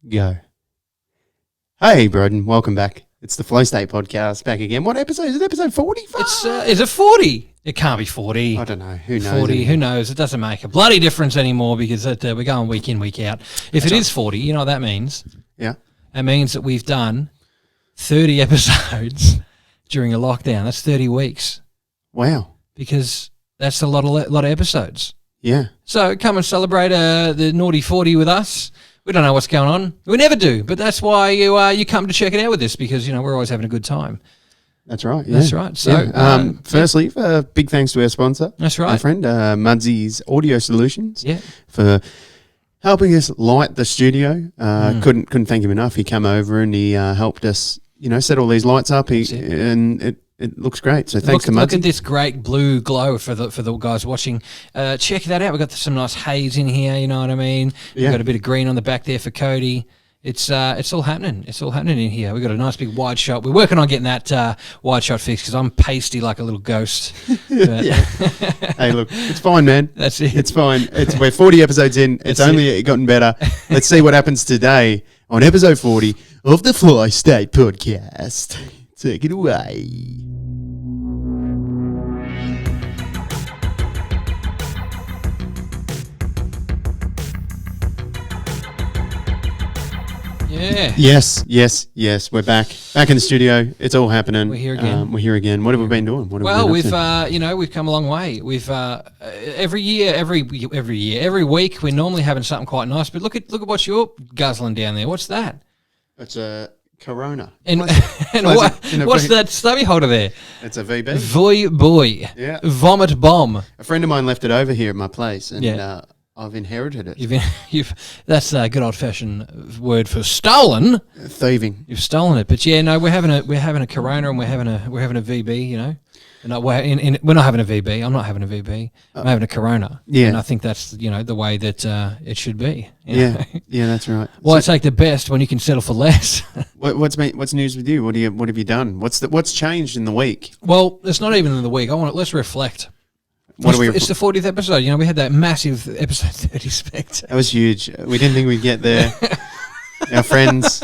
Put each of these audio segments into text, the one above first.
Go. Hey, Broden, welcome back. It's the Flow State podcast back again. What episode is it? Episode 40? Is it 40? It can't be 40. I don't know. Who knows? 40, anymore? who knows? It doesn't make a bloody difference anymore because we're going week in, week out. If it is 40, you know what that means? Yeah. It means that we've done 30 episodes during a lockdown. That's 30 weeks Wow. because that's a lot of episodes. Yeah. So come and celebrate the naughty 40 with us. We don't know what's going on. We never do, but that's why you come to check it out with us because, you know, we're always having a good time. That's right. Yeah. That's right. So, yeah. Firstly, big thanks to our sponsor. That's right. My friend, Mudzys Audio Solutions. Yeah. For helping us light the studio. Couldn't thank him enough. He came over and he helped us, you know, set all these lights up. It looks great. So thanks to Mudzys. Look at this great blue glow for the guys watching. Check that out. We've got some nice haze in here, you know what I mean? Yeah. We've got a bit of green on the back there for Cody. It's all happening. It's all happening in here. We've got a nice big wide shot. We're working on getting that wide shot fixed because I'm pasty like a little ghost. Yeah. Hey, look, it's fine, man. That's it. It's fine. We're 40 episodes in. It's only gotten better. Let's see what happens today on episode 40 of the Flow State podcast. Take it away. Yeah. Yes. We're back in the studio. It's all happening. We're here again. What have we been doing? We've come a long way. We've every week we're normally having something quite nice. But look at what you're guzzling down there. What's that? It's a Corona. And what's that stubby holder there? It's a VB. Boy. Yeah. Vomit bomb. A friend of mine left it over here at my place, and I've inherited it. That's a good old fashioned word for stolen. Thieving. You've stolen it, but yeah, no, we're having a Corona and we're having a VB, you know. And we're not having a VB. I'm not having a VB. I'm having a Corona. Yeah, and I think that's the way that it should be. Yeah, that's right. Why take the best when you can settle for less? What's news with you? What have you done? What's changed in the week? Well, it's not even in the week. Let's reflect. It's the 40th episode. You know, we had that massive episode 30 spectre. That was huge. We didn't think we'd get there. Our friends,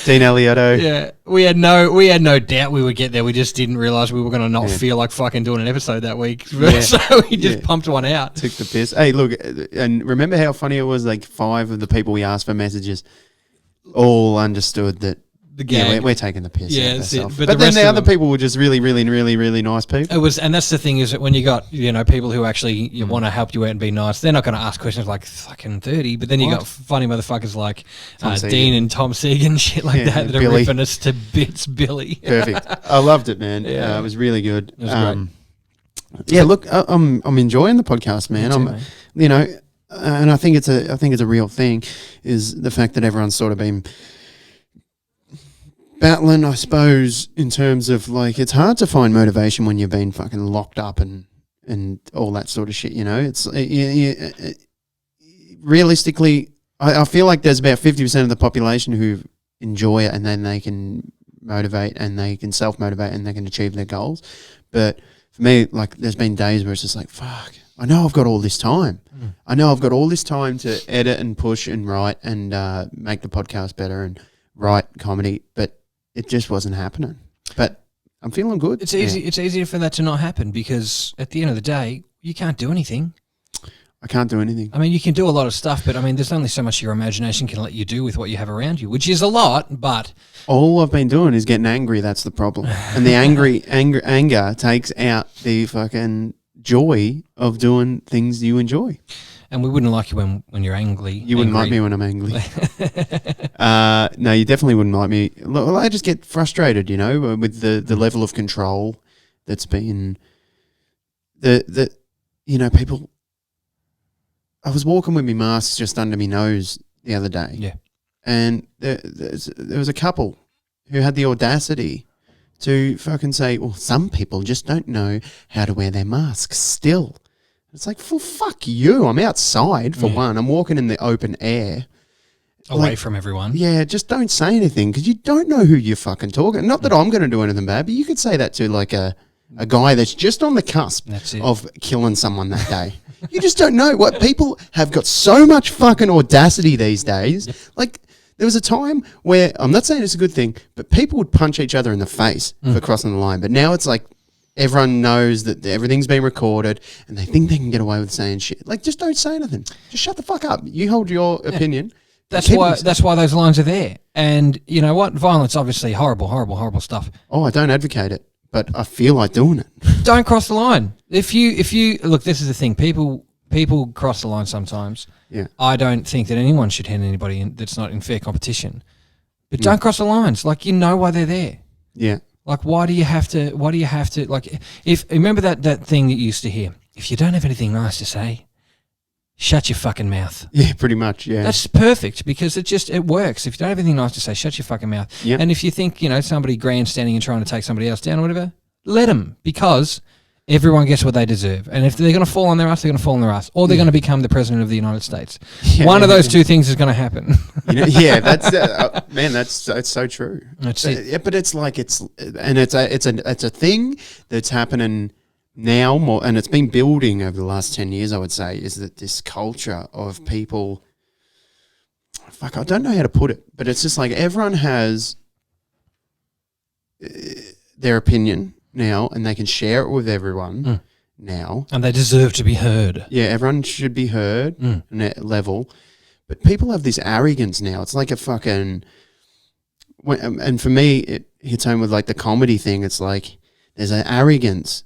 Dean Eliotto. Yeah, we had no doubt we would get there. We just didn't realise we were going to not feel like fucking doing an episode that week. Yeah. So we just pumped one out. Took the piss. Hey, look, and remember how funny it was? Like 5 of the people we asked for messages all understood that. The gag. Yeah, we're taking the piss. Yeah, out that's it. But then the other people were just really, really, really, really nice people. It was, and that's the thing is that when you got people who actually want to help you out and be nice, they're not going to ask questions like fucking 30. But then you got funny motherfuckers like Dean and Tom Segan, shit like that are ripping us to bits. Billy, perfect. I loved it, man. Yeah, it was really good. It was great. Yeah, look, I'm enjoying the podcast, man. You know, and I think it's a real thing is the fact that everyone's sort of been battling, I suppose, in terms of like it's hard to find motivation when you've been fucking locked up and all that sort of shit. You know, it's realistically, I feel like there's about 50% of the population who enjoy it and then they can motivate and they can self-motivate and they can achieve their goals. But for me, like, there's been days where it's just like, fuck, I know I've got all this time. I know I've got all this time to edit and push and write and make the podcast better and write comedy, but it just wasn't happening. But I'm feeling good. It's easy. Yeah. It's easier for that to not happen because at the end of the day, you can't do anything. I can't do anything. I mean, you can do a lot of stuff, but I mean, there's only so much your imagination can let you do with what you have around you, which is a lot, but... All I've been doing is getting angry. That's the problem. And the anger takes out the fucking joy of doing things you enjoy. And we wouldn't like you when you're angry. You wouldn't like me when I'm angry. No, you definitely wouldn't like me. Well, I just get frustrated, you know, with the level of control that's been... you know, people... I was walking with my mask just under my nose the other day. Yeah. And there was a couple who had the audacity to fucking say, well, some people just don't know how to wear their masks still. It's like, well, fuck you. I'm outside, for one. I'm walking in the open air. Away from everyone. Yeah, just don't say anything because you don't know who you're fucking talking. Not that I'm going to do anything bad, but you could say that to like a guy that's just on the cusp of killing someone that day. You just don't know. What people have got so much fucking audacity these days. Like, There was a time where, I'm not saying it's a good thing, but people would punch each other in the face for crossing the line. But now it's like everyone knows that everything's been recorded and they think they can get away with saying shit. Like, just don't say anything. Just shut the fuck up. You hold your opinion. That's why those lines are there. And you know what? Violence, obviously, horrible, horrible, horrible stuff. Oh, I don't advocate it, but I feel like doing it. Don't cross the line. If you look, this is the thing. People cross the line sometimes. Yeah. I don't think that anyone should hand anybody in that's not in fair competition. But don't cross the lines. Like, you know why they're there. Yeah. Like, why do you have to? Like, if remember that thing that you used to hear. If you don't have anything nice to say, shut your fucking mouth. Yeah, pretty much. Yeah. That's perfect because it works. If you don't have anything nice to say, shut your fucking mouth. Yeah. And if you think somebody grandstanding and trying to take somebody else down or whatever, let them, because everyone gets what they deserve. And if they're going to fall on their ass, they're going to fall on their ass, or they're going to become the president of the United States. Yeah, One of those two things is going to happen. Yeah, that's man. That's so true. That's it. Yeah, but it's like it's a thing that's happening now more, and it's been building over the last 10 years. I would say is that this culture of people. Fuck, I don't know how to put it, but it's just like everyone has their opinion now, and they can share it with everyone now. And they deserve to be heard. Yeah, everyone should be heard on that level. But people have this arrogance now. It's like a fucking... And for me, it hits home with like the comedy thing. It's like there's an arrogance.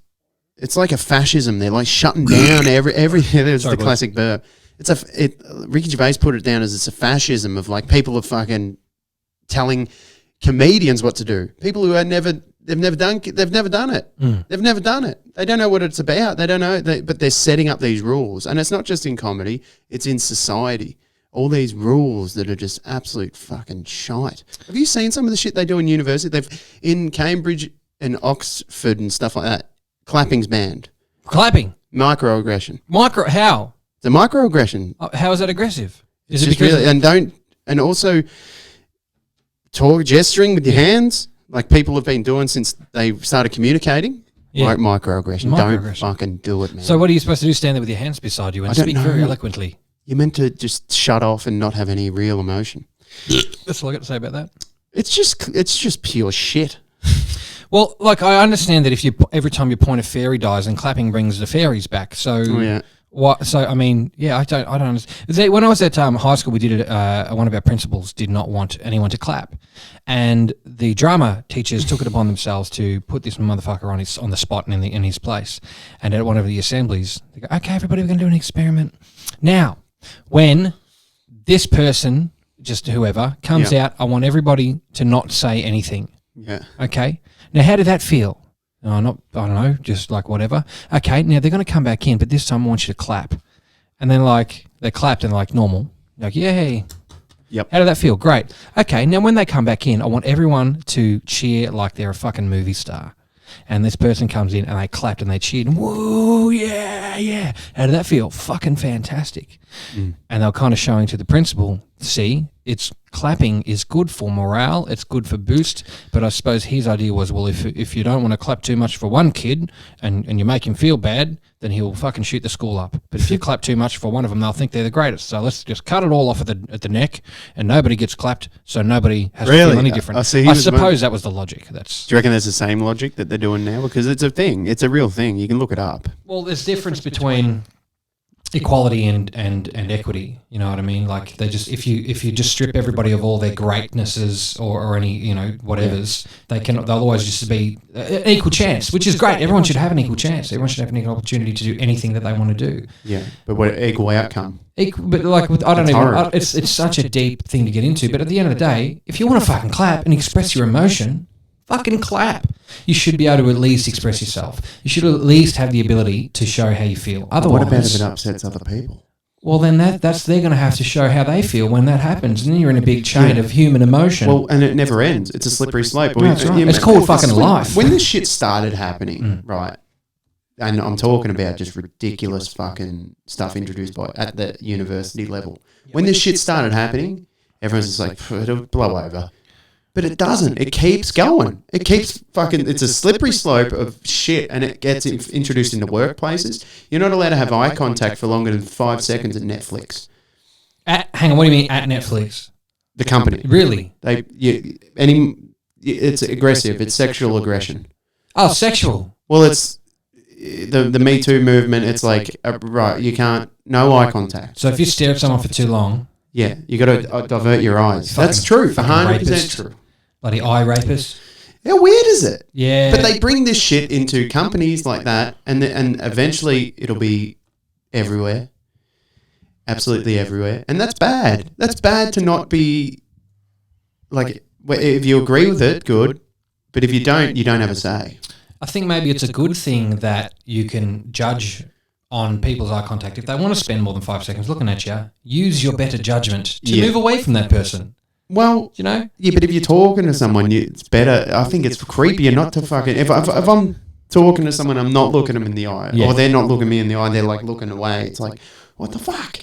It's like a fascism. They're like shutting down there's the classic burp. Ricky Gervais put it down as it's a fascism of like people are fucking telling comedians what to do. People who They've never done it. They've never done it. They don't know what it's about. They don't know. But they're setting up these rules. And it's not just in comedy. It's in society. All these rules that are just absolute fucking shite. Have you seen some of the shit they do in university? They've in Cambridge and Oxford and stuff like that. Clapping's banned. Clapping? Microaggression. How? It's a microaggression. How is that aggressive? Is it because... Really, and also gesturing with your hands... Like people have been doing since they started communicating. Yeah. Like microaggression. Don't fucking do it, man. So what are you supposed to do? Stand there with your hands beside you and speak very eloquently? You're meant to just shut off and not have any real emotion. That's all I got to say about that. It's just pure shit. Well, like I understand that every time your point of fairy dies and clapping brings the fairies back. So what? So I mean, yeah, I don't understand. When I was at high school, we did it. One of our principals did not want anyone to clap, and the drama teachers took it upon themselves to put this motherfucker on the spot and in his place. And at one of the assemblies, they go, "Okay, everybody, we're going to do an experiment." Now, when this person, just whoever, comes out, I want everybody to not say anything. Yeah. Okay. Now, how did that feel? I don't know, just like whatever. Okay, now they're going to come back in, but this time I want you to clap. And then like they clapped and like normal. Like, yay. Yep. How did that feel? Great. Okay, now when they come back in, I want everyone to cheer like they're a fucking movie star. And this person comes in and they clapped and they cheered. Whoa, yeah, yeah. How did that feel? Fucking fantastic. And they were kind of showing to the principal, see, clapping is good for morale, it's good for boost, but I suppose his idea was, well, if you don't want to clap too much for one kid and you make him feel bad, then he'll fucking shoot the school up. But if you clap too much for one of them, they'll think they're the greatest. So let's just cut it all off at the neck, and nobody gets clapped, so nobody has to feel any different. I suppose that was the logic. Do you reckon there's the same logic that they're doing now? Because it's a thing. It's a real thing. You can look it up. Well, there's difference between equality and equity, you know what I mean? Like they just if you just strip everybody of all their greatnesses or any whatevers, they'll always just be an equal chance, which is great. Everyone should have an equal chance. Everyone should have an equal opportunity to do anything that they want to do. Yeah, but what equal outcome? But like I don't even. It's such a deep thing to get into. But at the end of the day, if you want to fucking clap and express your emotion, fucking clap. You should be able to at least express yourself. You should at least have the ability to show how you feel. Otherwise, what about if it upsets other people? Well, then they're going to have to show how they feel when that happens, and then you're in a big chain of human emotion. Well, and it never ends. It's a slippery slope. No, that's right. It's called fucking life. When this shit started happening, right? And I'm talking about just ridiculous fucking stuff introduced at the university level. When this shit started happening, everyone's just like, it'll blow over. But it doesn't. It keeps going. It keeps fucking... It's a slippery slope of shit, and it gets introduced into workplaces. You're not allowed to have eye contact for longer than 5 seconds at Netflix. Hang on, what do you mean at Netflix? The company. Really? It's aggressive. It's sexual aggression. Oh, sexual. Well, it's the Me Too movement. It's like, right, you can't, no eye contact. So if you stare at someone for too long. Yeah, you got to divert your eyes. That's true. 100% true. Bloody eye rapist. How weird is it? Yeah. But they bring this shit into companies like that, and eventually it'll be everywhere. Absolutely everywhere. And that's bad. That's bad to not be, like, if you agree with it, good. But if you don't have a say. I think maybe it's a good thing that you can judge on people's eye contact. If they want to spend more than 5 seconds looking at you, use your better judgment to move away from that person. Well, you know? Yeah, but if you're talking to someone, it's better. I think it's creepier not to fucking... If I'm talking to someone, I'm not looking them in the eye. Yeah. Or they're not looking me in the eye, they're like looking away. It's like, what the fuck?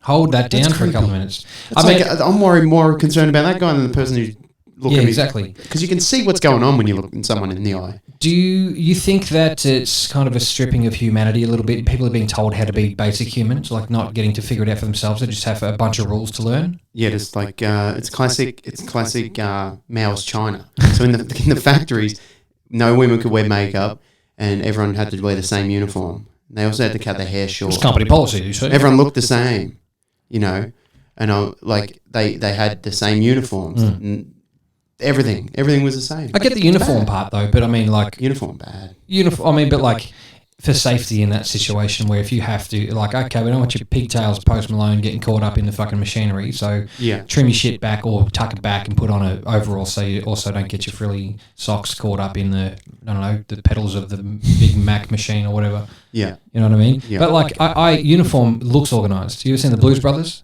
Hold that down for a couple of minutes. I'm more concerned about that guy than the person who's looking at me. Exactly. Because you can see what's going on when you look at someone in the eye. Do you think that it's kind of a stripping of humanity a little bit? People are being told how to be basic humans, like not getting to figure it out for themselves. They just have a bunch of rules to learn. Yeah, just like it's classic Mao's China. So in the factories, no women could wear makeup, and everyone had to wear the same uniform. And they also had to cut their hair short. It's company policy, you see. Everyone looked the same, you know, and they had the same uniforms. Everything was the same. I get the uniform part though, but I mean, like, uniform bad. But like for safety in that situation where if you have to, like, okay, we don't want your pigtails, Post Malone, getting caught up in the fucking machinery, so trim your shit back or tuck it back and put on a overall so you also don't get your frilly socks caught up in the, I don't know, the pedals of the Big Mac machine or whatever. Yeah. You know what I mean? Yeah. But like, I uniform looks organised. You ever seen the Blues Brothers?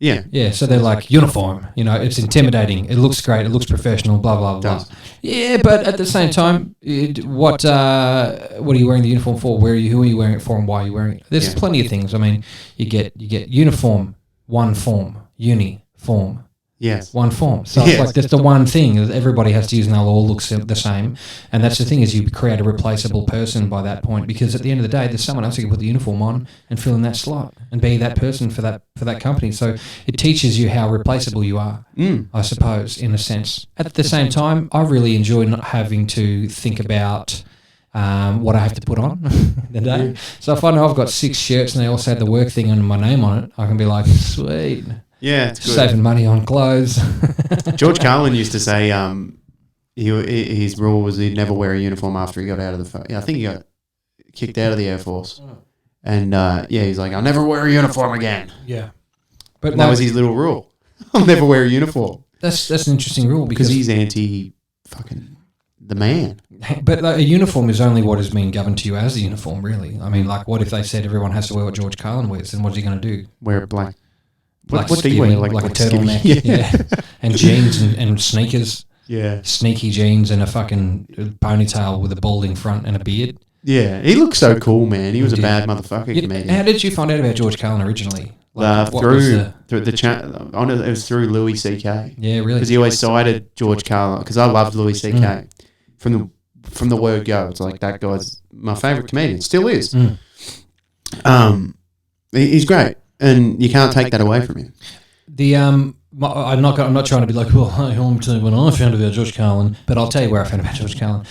Yeah. Yeah, so they're like, uniform, you know, it's intimidating, it looks great, it looks professional, blah, blah, blah. Yeah, but at the same time, what are you wearing the uniform for? Who are you wearing it for and why are you wearing it? There's plenty of things. I mean, you get uniform, one form, uniform. Yes. One form. So it's like that's the one thing that everybody has to use and they'll all look the same. And that's the thing is you create a replaceable person by that point because at the end of the day there's someone else who can put the uniform on and fill in that slot and be that person for that company. So it teaches you how replaceable you are, I suppose, in a sense. At the same time, I really enjoy not having to think about what I have to put on the day. So if I know I've got 6 shirts and they also have the work thing and my name on it, I can be like, sweet. Yeah, it's good. Saving money on clothes. George Carlin used to say his rule was he'd never wear a uniform after he got out of the... I think he got kicked out of the Air Force. And he's like, I'll never wear a uniform again. Yeah. But that was his little rule. I'll never wear a uniform. That's an interesting rule because he's anti-fucking the man. But a uniform is only what has been governed to you as a uniform, really. I mean, like, what if they said everyone has to wear what George Carlin wears? Then what's he going to do? Wear black. What do you wear? Like a turtleneck, and jeans and sneakers, sneaky jeans and a fucking ponytail with a balding front and a beard. Yeah, he looked so cool, man. He was a bad motherfucker comedian. How did you find out about George Carlin originally? Through the channel. It was through Louis C.K. Yeah, really. Because he always cited George Carlin. Because I loved Louis C.K. From the word go. It's like that guy's my favorite comedian. Still is. He's great. And you can't take that away from him. I'm not trying to be like, well, I'm telling you when I found out about George Carlin, but I'll tell you where I found out about George Carlin.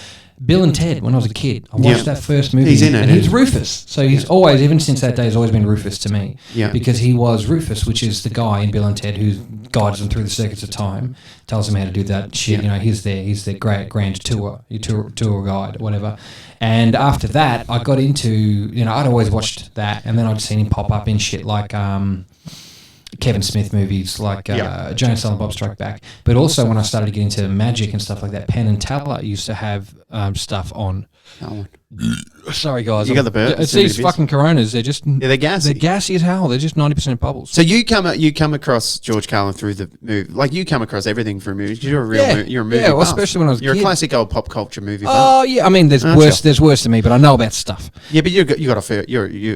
Bill and Ted, when I was a kid, I watched that first movie. He's in it. And he's Rufus. So he's always, even since that day, he's always been Rufus to me. Yeah. Because he was Rufus, which is the guy in Bill and Ted who guides them through the circuits of time, tells them how to do that shit. Yeah. You know, he's their great grand tour guide, whatever. And after that, I got into, you know, I'd always watched that, and then I'd seen him pop up in shit like Kevin Smith movies, like Joan and Silent Bob Strike Back. But also when I started to get into magic and stuff like that, Penn and Teller used to have stuff on. Sorry, guys. You got the burp. It's these fucking Coronas. They're just they're gassy. They're gassy as hell. They're just 90% bubbles. So you come across George Carlin through the movie, like you come across everything through movies. You're a real you're a movie. Yeah, well, especially when I was a classic old pop culture movie. Oh yeah, I mean there's worse than me, but I know about stuff. Yeah, but you got a fair.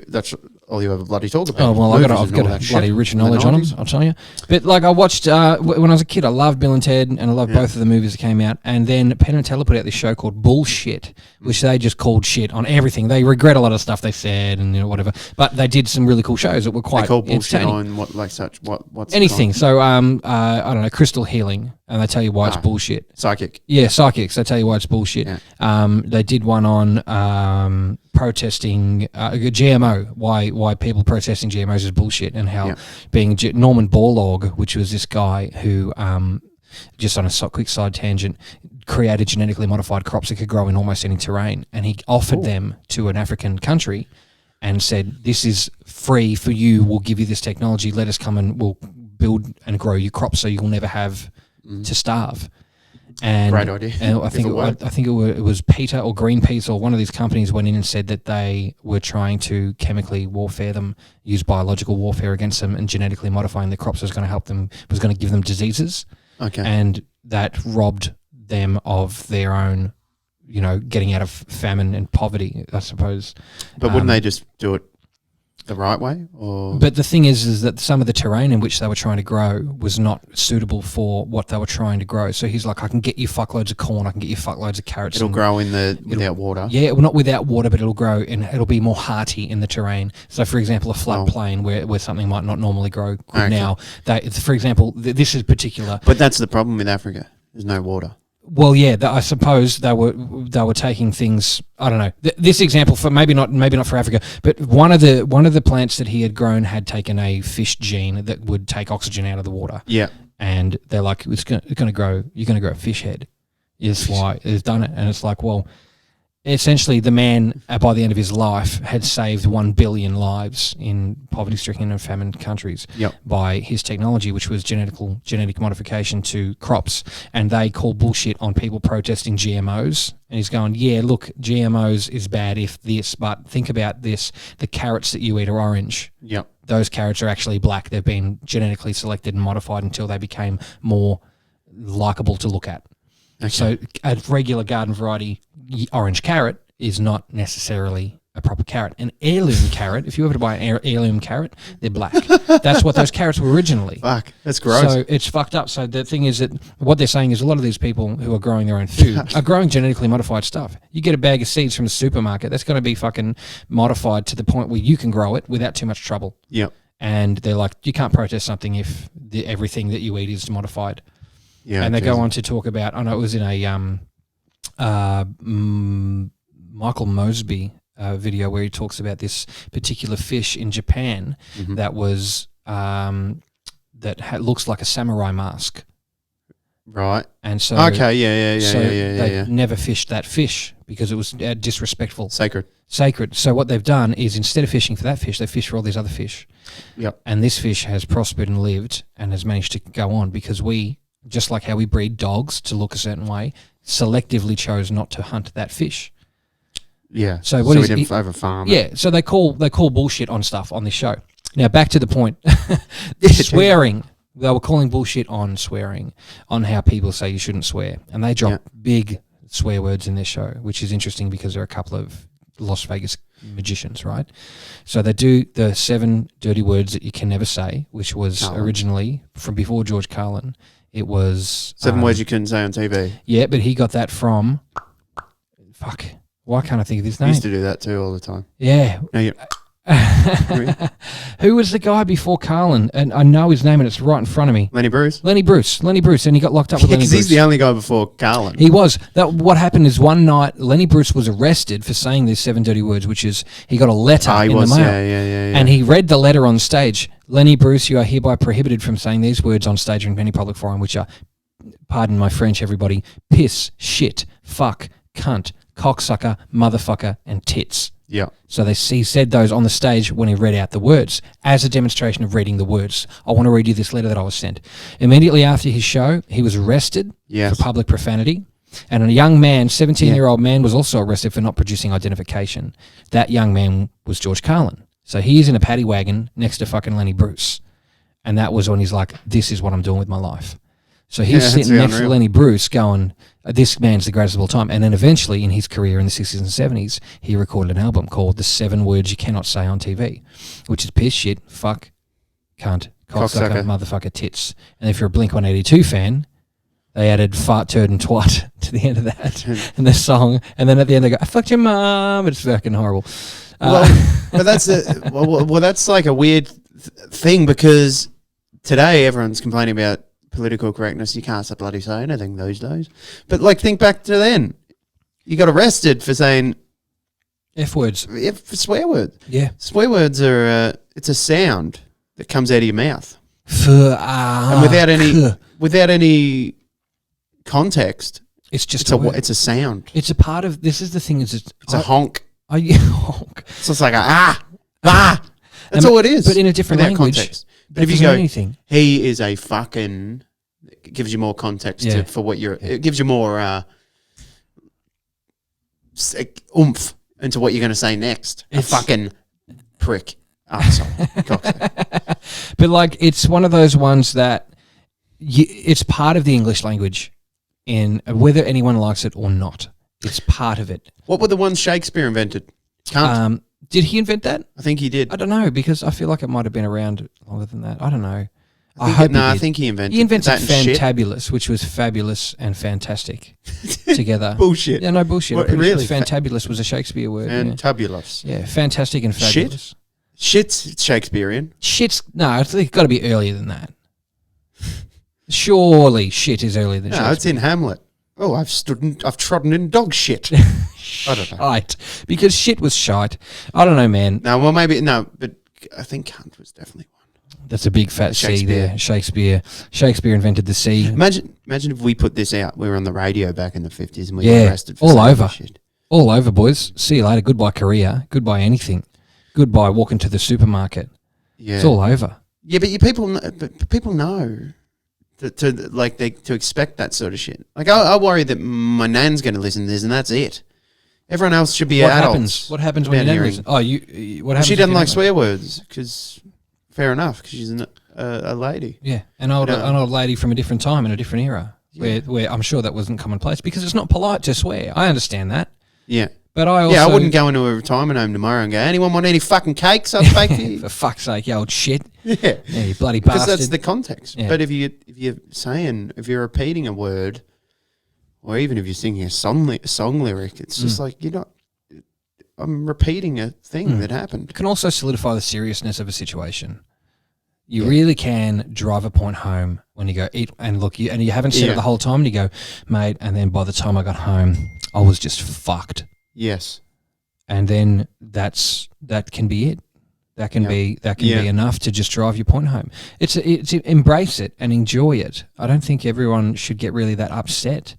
That's all you ever bloody talk about. Oh, well, I've got a bloody rich knowledge on them, I'll tell you. But, like, I watched, when I was a kid, I loved Bill and Ted, and I loved both of the movies that came out. And then Penn and Teller put out this show called Bullshit, which they just called shit on everything. They regret a lot of stuff they said and whatever. But they did some really cool shows that were quite entertaining. On what's anything. So, I don't know, crystal healing, and they tell you why it's bullshit. Psychic. Yeah, psychics. They tell you why it's bullshit. Yeah. They did one on protesting GMO, why people protesting GMOs is bullshit, and how being Norman Borlaug, which was this guy who, just on a quick side tangent, created genetically modified crops that could grow in almost any terrain, and he offered them to an African country and said, this is free for you, we'll give you this technology, let us come and we'll build and grow your crops so you'll never have to starve. And, great idea. And I think it was Peter or Greenpeace or one of these companies went in and said that they were trying to chemically warfare them, use biological warfare against them, and genetically modifying the crops was going to help them, was going to give them diseases. Okay. And that robbed them of their own, getting out of famine and poverty, I suppose. But wouldn't they just do it the right way? Or? But the thing is that some of the terrain in which they were trying to grow was not suitable for what they were trying to grow. So he's like, I can get you fuckloads of corn, I can get you fuckloads of carrots. It'll grow without water. Yeah, well, not without water, but it'll grow and it'll be more hearty in the terrain. So, for example, a floodplain where something might not normally grow now. For example, this is particular. But that's the problem with Africa. There's no water. Well, yeah, I suppose they were taking things. I don't know. This example for maybe not for Africa, but one of the plants that he had grown had taken a fish gene that would take oxygen out of the water. Yeah, and they're like, it's going to grow. You're going to grow a fish head. Is why it's done it, and it's like, well, essentially, the man by the end of his life had saved 1 billion lives in poverty-stricken and famine countries by his technology, which was genetic modification to crops. And they call bullshit on people protesting GMOs. And he's going, yeah, look, GMOs is bad if this, but think about this: the carrots that you eat are orange. Yep. Those carrots are actually black. They've been genetically selected and modified until they became more likable to look at. Okay. So a regular garden variety orange carrot is not necessarily a proper carrot. An heirloom carrot, if you ever buy an heirloom carrot, they're black. That's what those carrots were originally. Fuck, that's gross. So it's fucked up. So the thing is that what they're saying is a lot of these people who are growing their own food are growing genetically modified stuff. You get a bag of seeds from the supermarket, that's going to be fucking modified to the point where you can grow it without too much trouble. Yep. And they're like, you can't protest something if everything that you eat is modified. Yeah, and they go on to talk about. I know it was in a Michael Mosby video where he talks about this particular fish in Japan that was looks like a samurai mask. Right. And so they never fished that fish because it was disrespectful. Sacred. So what they've done is instead of fishing for that fish, they fish for all these other fish. Yep. And this fish has prospered and lived and has managed to go on because we, just like how we breed dogs to look a certain way, selectively chose not to hunt that fish. Yeah. So we didn't over farm. Yeah. So they call bullshit on stuff on this show. Now back to the point. Swearing. They were calling bullshit on swearing, on how people say you shouldn't swear, and they drop big swear words in this show, which is interesting because there are a couple of Las Vegas magicians, right? So they do the 7 dirty words that you can never say, which was originally from before George Carlin. It was 7 words you couldn't say on TV. Yeah, but he got that from why can't I think of his name? He used to do that too all the time. Yeah. No, Who was the guy before Carlin? And I know his name and it's right in front of me. Lenny Bruce, and he got locked up with Lenny Bruce. Because he's the only guy before Carlin. He was. What happened is one night Lenny Bruce was arrested for saying these 7 dirty words, which is he got a letter in the mail. Yeah. And he read the letter on stage. Lenny Bruce, you are hereby prohibited from saying these words on stage or in any public forum, which are, pardon my French, everybody, piss, shit, fuck, cunt, cocksucker, motherfucker, and tits. Yeah. So he said those on the stage when he read out the words as a demonstration of reading the words. I want to read you this letter that I was sent. Immediately after his show, he was arrested for public profanity. And a young man, 17-year-old man, was also arrested for not producing identification. That young man was George Carlin. So he is in a paddy wagon next to fucking Lenny Bruce. And that was when he's like, this is what I'm doing with my life. So he's sitting next to Lenny Bruce going, this man's the greatest of all time. And then eventually in his career in the 60s and 70s, he recorded an album called The 7 Words You Cannot Say on TV, which is piss, shit, fuck, cunt, cocksucker, motherfucker, tits. And if you're a Blink-182 fan, they added fart, turd, and twat to the end of that in the song. And then at the end they go, I fucked your mum. It's fucking horrible. Well, but that's that's like a weird thing because today everyone's complaining about political correctness. You can't bloody say anything these days. But like, think back to then. You got arrested for saying F words. For swear words. Yeah. Swear words are, it's a sound that comes out of your mouth. And without any context, it's just it's a sound. It's a part of, this is the thing, is it's a honk. Oh, yeah, honk. So it's like that's all it is. But in a different language. Context. But if you go, anything. He is a fucking, it gives you more context for what you're, it gives you more oomph into what you're going to say next. A fucking prick. Arsehole. But like, it's one of those ones that it's part of the English language, in whether anyone likes it or not. It's part of it. What were the ones Shakespeare invented? Cant. Did he invent that? I think he did. I don't know, because I feel like it might have been around longer than that. I don't know. I think he invented. He invented fantabulous, which was fabulous and fantastic together. Bullshit. Yeah, no bullshit. What, really? Fantabulous was a Shakespeare word. Fantabulous. Yeah, fantastic and fabulous. Shit's Shakespearean. No, it's got to be earlier than that. Surely shit is earlier than Shakespeare. No, it's in Hamlet. Oh, I've trodden in dog shit. I don't know. Shite. Because shit was shite. I don't know, man. No, well, maybe, no, but I think cunt was definitely one. That's a big fat C there. Shakespeare invented the C. Imagine if we put this out. We were on the radio back in the 50s and we got arrested for all over. Shit. All over, boys. See you later. Goodbye, Korea. Goodbye, anything. Goodbye, walking to the supermarket. Yeah. It's all over. Yeah, but people know to expect that sort of shit. Like, I worry that my nan's going to listen to this and that's it. Everyone else should be adults. What happens when your nan listens? Oh, what happens? She doesn't like swear words because, fair enough, because she's a lady. Yeah, an old lady from a different time in a different era where I'm sure that wasn't commonplace because it's not polite to swear. I understand that. Yeah. But I wouldn't go into a retirement home tomorrow and go, anyone want any fucking cakes I'll bake you? For fuck's sake, you old shit. Yeah. You bloody bastard. Because that's the context. Yeah. But if you're repeating a word, or even if you're singing a song lyric, it's just like, I'm repeating a thing that happened. It can also solidify the seriousness of a situation. You really can drive a point home when you go eat and look, and you haven't said it the whole time, and you go, mate, and then by the time I got home, I was just fucked. Yes. And then that can be it. That can be enough to just drive your point home. It's embrace it and enjoy it. I don't think everyone should get really that upset.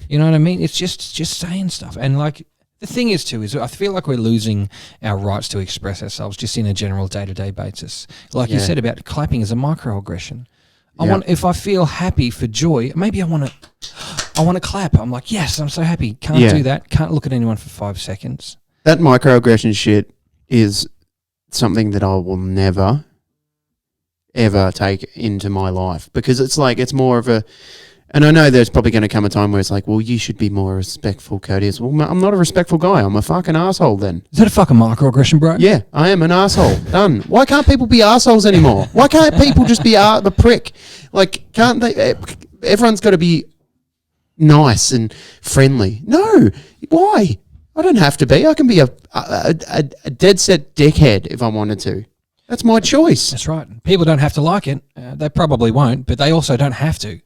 You know what I mean? It's just saying stuff. And like the thing is too is I feel like we're losing our rights to express ourselves just in a general day-to-day basis. Like you said about clapping as a microaggression. If I feel happy for joy, maybe I want to clap. I'm like, yes, I'm so happy. Can't do that. Can't look at anyone for 5 seconds. That microaggression shit is something that I will never, ever take into my life because it's like, it's more of a, and I know there's probably going to come a time where it's like, well, you should be more respectful, courteous. Well, I'm not a respectful guy. I'm a fucking asshole then. Is that a fucking microaggression, bro? Yeah, I am an asshole. Done. Why can't people be assholes anymore? Why can't people just be the prick? Like, can't they? Everyone's got to be nice and friendly. No. Why? I don't have to be. I can be a dead set dickhead if I wanted to. That's my choice. That's right. People don't have to like it. They probably won't, but they also don't have to.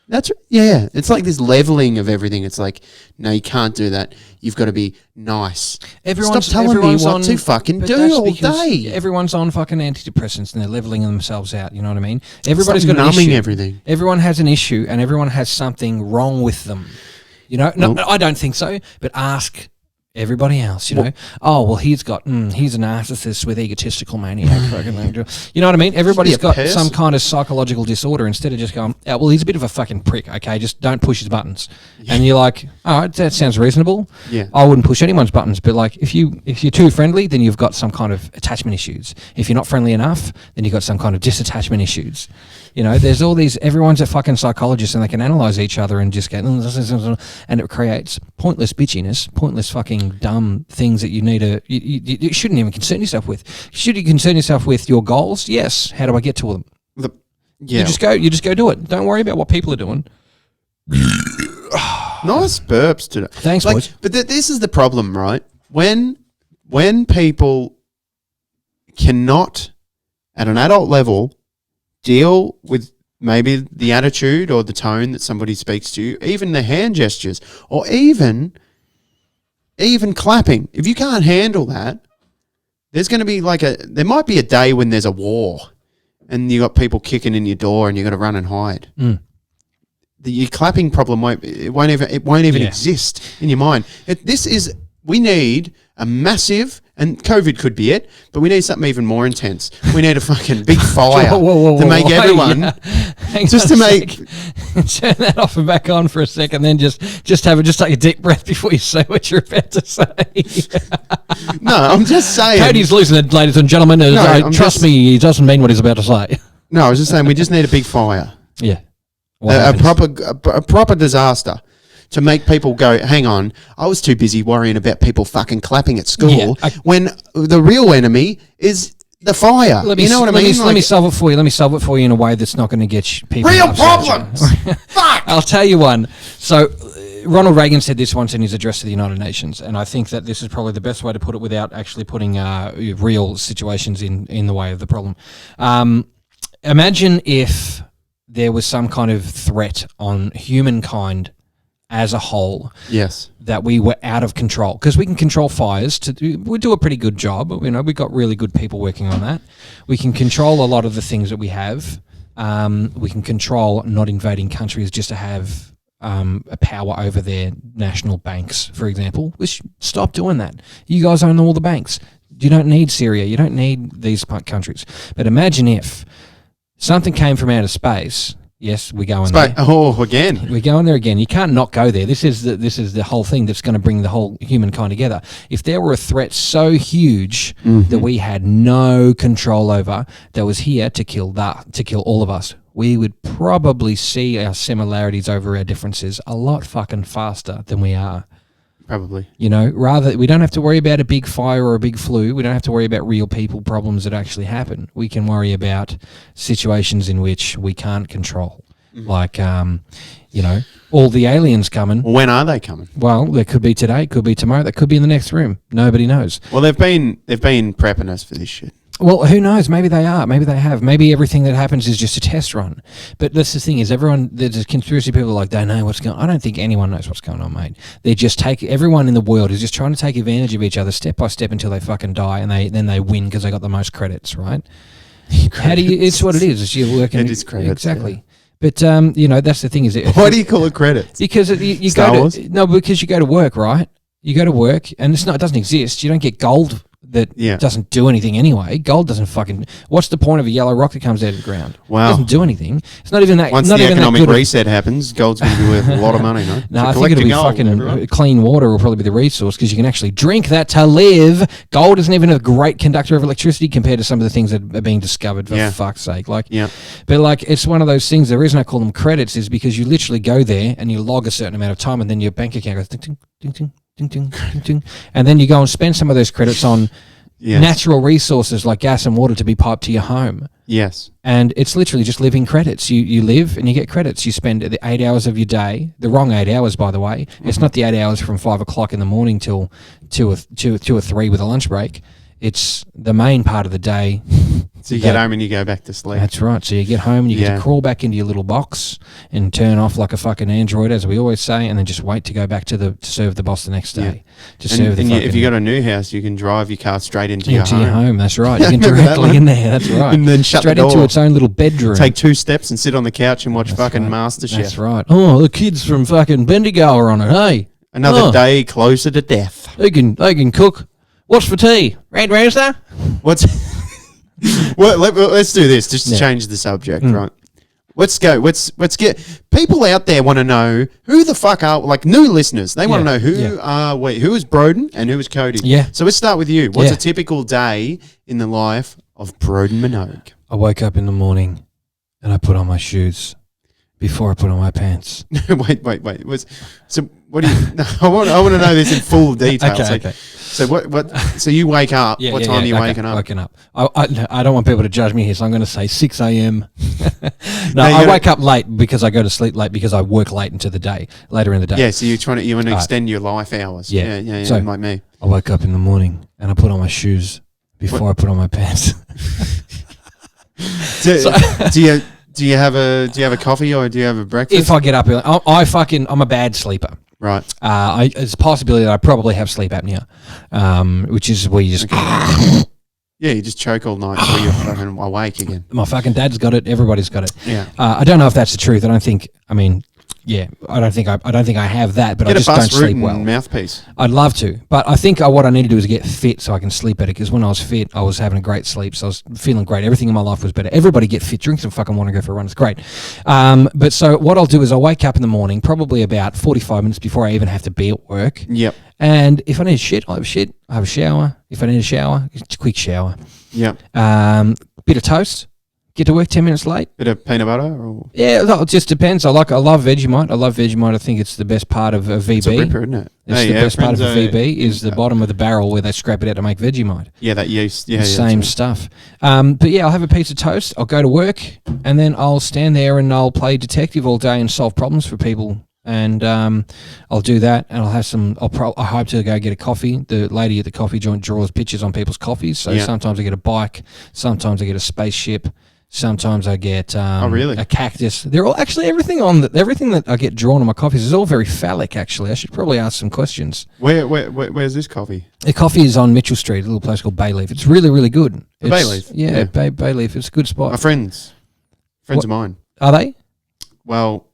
It's like this leveling of everything. It's like, no, you can't do that. You've got to be nice. Stop telling me what to fucking do all day. Everyone's on fucking antidepressants and they're leveling themselves out. You know what I mean? Everybody's got an issue. Numbing everything. Everyone has an issue and everyone has something wrong with them. You know, no, I don't think so. But ask everybody else, you know. Oh, well, he's a narcissist with egotistical maniac. You know what I mean? Everybody's got some kind of psychological disorder instead of just going, oh, well, he's a bit of a fucking prick, okay? Just don't push his buttons. And you're like, all right, that sounds reasonable. Yeah. I wouldn't push anyone's buttons, but like if you're too friendly, then you've got some kind of attachment issues. If you're not friendly enough, then you've got some kind of disattachment issues. there's all these. Everyone's a fucking psychologist, and they can analyze each other and just get, and it creates pointless bitchiness, pointless fucking dumb things that you need to. You shouldn't even concern yourself with. Should you concern yourself with your goals? Yes. How do I get to them? You just go do it. Don't worry about what people are doing. Nice burps today. Thanks, boys. But this is the problem, right? When people cannot, at an adult level, deal with maybe the attitude or the tone that somebody speaks to you, even the hand gestures, or even clapping. If you can't handle that, there's going to be there might be a day when there's a war and you got people kicking in your door and you got to run and hide. Your clapping problem won't even exist in your mind. We need a massive, and COVID could be it, but we need something even more intense. We need a fucking big fire to make everyone turn that off and back on for a second, then just take a deep breath before you say what you're about to say. No, I'm just saying. Cody's losing it, ladies and gentlemen. Trust me, he doesn't mean what he's about to say. No, I was just saying we just need a big fire. Yeah. A proper disaster to make people go, hang on, I was too busy worrying about people fucking clapping at school when the real enemy is the fire. You know what I mean? Let me solve it for you. Let me solve it for you in a way that's not going to get people real upset. problems. Fuck. I'll tell you one. So Ronald Reagan said this once in his address to the United Nations, and I think that this is probably the best way to put it without actually putting real situations in the way of the problem. Imagine if there was some kind of threat on humankind as a whole. Yes. That we were out of control. Because we can control fires. We do a pretty good job. We got really good people working on that. We can control a lot of the things that we have. We can control not invading countries just to have a power over their national banks, for example. We should stop doing that. You guys own all the banks. You don't need Syria. You don't need these countries. But imagine if something came from outer space. Yes, we go in there. Oh, again. We go in there again. You can't not go there. This is the whole thing that's going to bring the whole humankind together. If there were a threat so huge that we had no control over, that was here to kill all of us, we would probably see our similarities over our differences a lot fucking faster than we are. Probably. Rather, we don't have to worry about a big fire or a big flu. We don't have to worry about real people problems that actually happen. We can worry about situations in which we can't control. Like, all the aliens coming. When are they coming? Well, there could be today, could be tomorrow, that could be in the next room. Nobody knows. Well, they've been prepping us for this shit. Well, who knows? Maybe they are. Maybe they have. Maybe everything that happens is just a test run. But that's the thing is, there's conspiracy people like, they know what's going on. I don't think anyone knows what's going on, mate. They just everyone in the world is just trying to take advantage of each other step by step until they fucking die, and then they win because they got the most credits, right? How do you? It's what it is. It's you're working. It is credits. Exactly. Yeah. But that's the thing is. Why do you call it credits? Because because you go to work, right? You go to work, and it doesn't exist. You don't get gold. That doesn't do anything anyway. Gold doesn't fucking... What's the point of a yellow rock that comes out of the ground? Wow. It doesn't do anything. It's not even that... Once the economic reset happens, gold's going to be worth a lot of money, no? No, I think it'll be fucking... Clean water will probably be the resource because you can actually drink that to live. Gold isn't even a great conductor of electricity compared to some of the things that are being discovered, for fuck's sake. But it's one of those things. The reason I call them credits is because you literally go there and you log a certain amount of time and then your bank account goes... Ding, ding, ding, ding. Ding, ding, ding, ding. And then you go and spend some of those credits on natural resources like gas and water to be piped to your home. Yes. And it's literally just living credits. You live and you get credits. You spend the 8 hours of your day, the wrong 8 hours, by the way. It's not the 8 hours from 5 o'clock in the morning till 2 or 3 with a lunch break. It's the main part of the day. So you get home and you go back to sleep. That's right. So you get home and you get to crawl back into your little box and turn off like a fucking android, as we always say, and then just wait to go back to serve the boss the next day. If you got a new house, you can drive your car straight into your home. That's right. You can directly in there. That's right. And then shut straight the door. Into its own little bedroom. Take 2 steps and sit on the couch and watch MasterChef. That's right. Oh, the kids from fucking Bendigo are on it. Hey, another day closer to death. They can cook. What's for tea? Red rooster? Well, let's do this just to change the subject, right? Let's go. Let's get people out there want to know who the fuck are, like new listeners. They want to know who are we, who is Broden and who is Cody. Yeah. So let's start with you. What's a typical day in the life of Broden Minogue? I woke up in the morning and I put on my shoes before I put on my pants. wait. So what do you? No, I want to know this in full detail. Okay. So what? So you wake up. What time are you waking up? Waking up. I don't want people to judge me here, so I'm going to say 6 a.m. No, I wake up late because I go to sleep late because I work late into the day, later in the day. Yeah, so you want to extend your life hours. Yeah, so like me. I wake up in the morning and I put on my shoes before I put on my pants. Do you have a coffee or do you have a breakfast? If I get up early, I'm a bad sleeper. Right. It's a possibility that I probably have sleep apnea, which is where you just yeah, you just choke all night until you're fucking awake again. My fucking dad's got it. Everybody's got it. Yeah. I don't know if that's the truth. I don't think I have that, but I just don't sleep well. Mouthpiece. I'd love to, but I think what I need to do is get fit so I can sleep better. Because when I was fit, I was having a great sleep, so I was feeling great. Everything in my life was better. Everybody get fit, drink some fucking water, and go for a run. It's great. But so what I'll do is I'll wake up in the morning, probably about 45 minutes before I even have to be at work. Yep. And if I need shit, I'll have shit. I have a shower. If I need a shower, it's a quick shower. Yep. Bit of toast. Get to work 10 minutes late. Bit of peanut butter? Or? Yeah, it just depends. I love Vegemite. I think it's the best part of a VB. It's a ripper, isn't it? It's the best part of a VB is the bottom of the barrel where they scrape it out to make Vegemite. Yeah, that yeast. Yeah, same stuff. But yeah, I'll have a piece of toast. I'll go to work and then I'll stand there and I'll play detective all day and solve problems for people. And I'll do that, and I'll have some. I hope to go get a coffee. The lady at the coffee joint draws pictures on people's coffees. So sometimes I get a bike, sometimes I get a spaceship, sometimes I get a cactus. They're all actually everything that I get drawn on my coffees is all very phallic. Actually, I should probably ask some questions. Where's this coffee? The coffee is on Mitchell Street, a little place called Bayleaf. It's really, really good. Bayleaf? Yeah. Bayleaf. It's a good spot. My friends of mine. Are they? Well.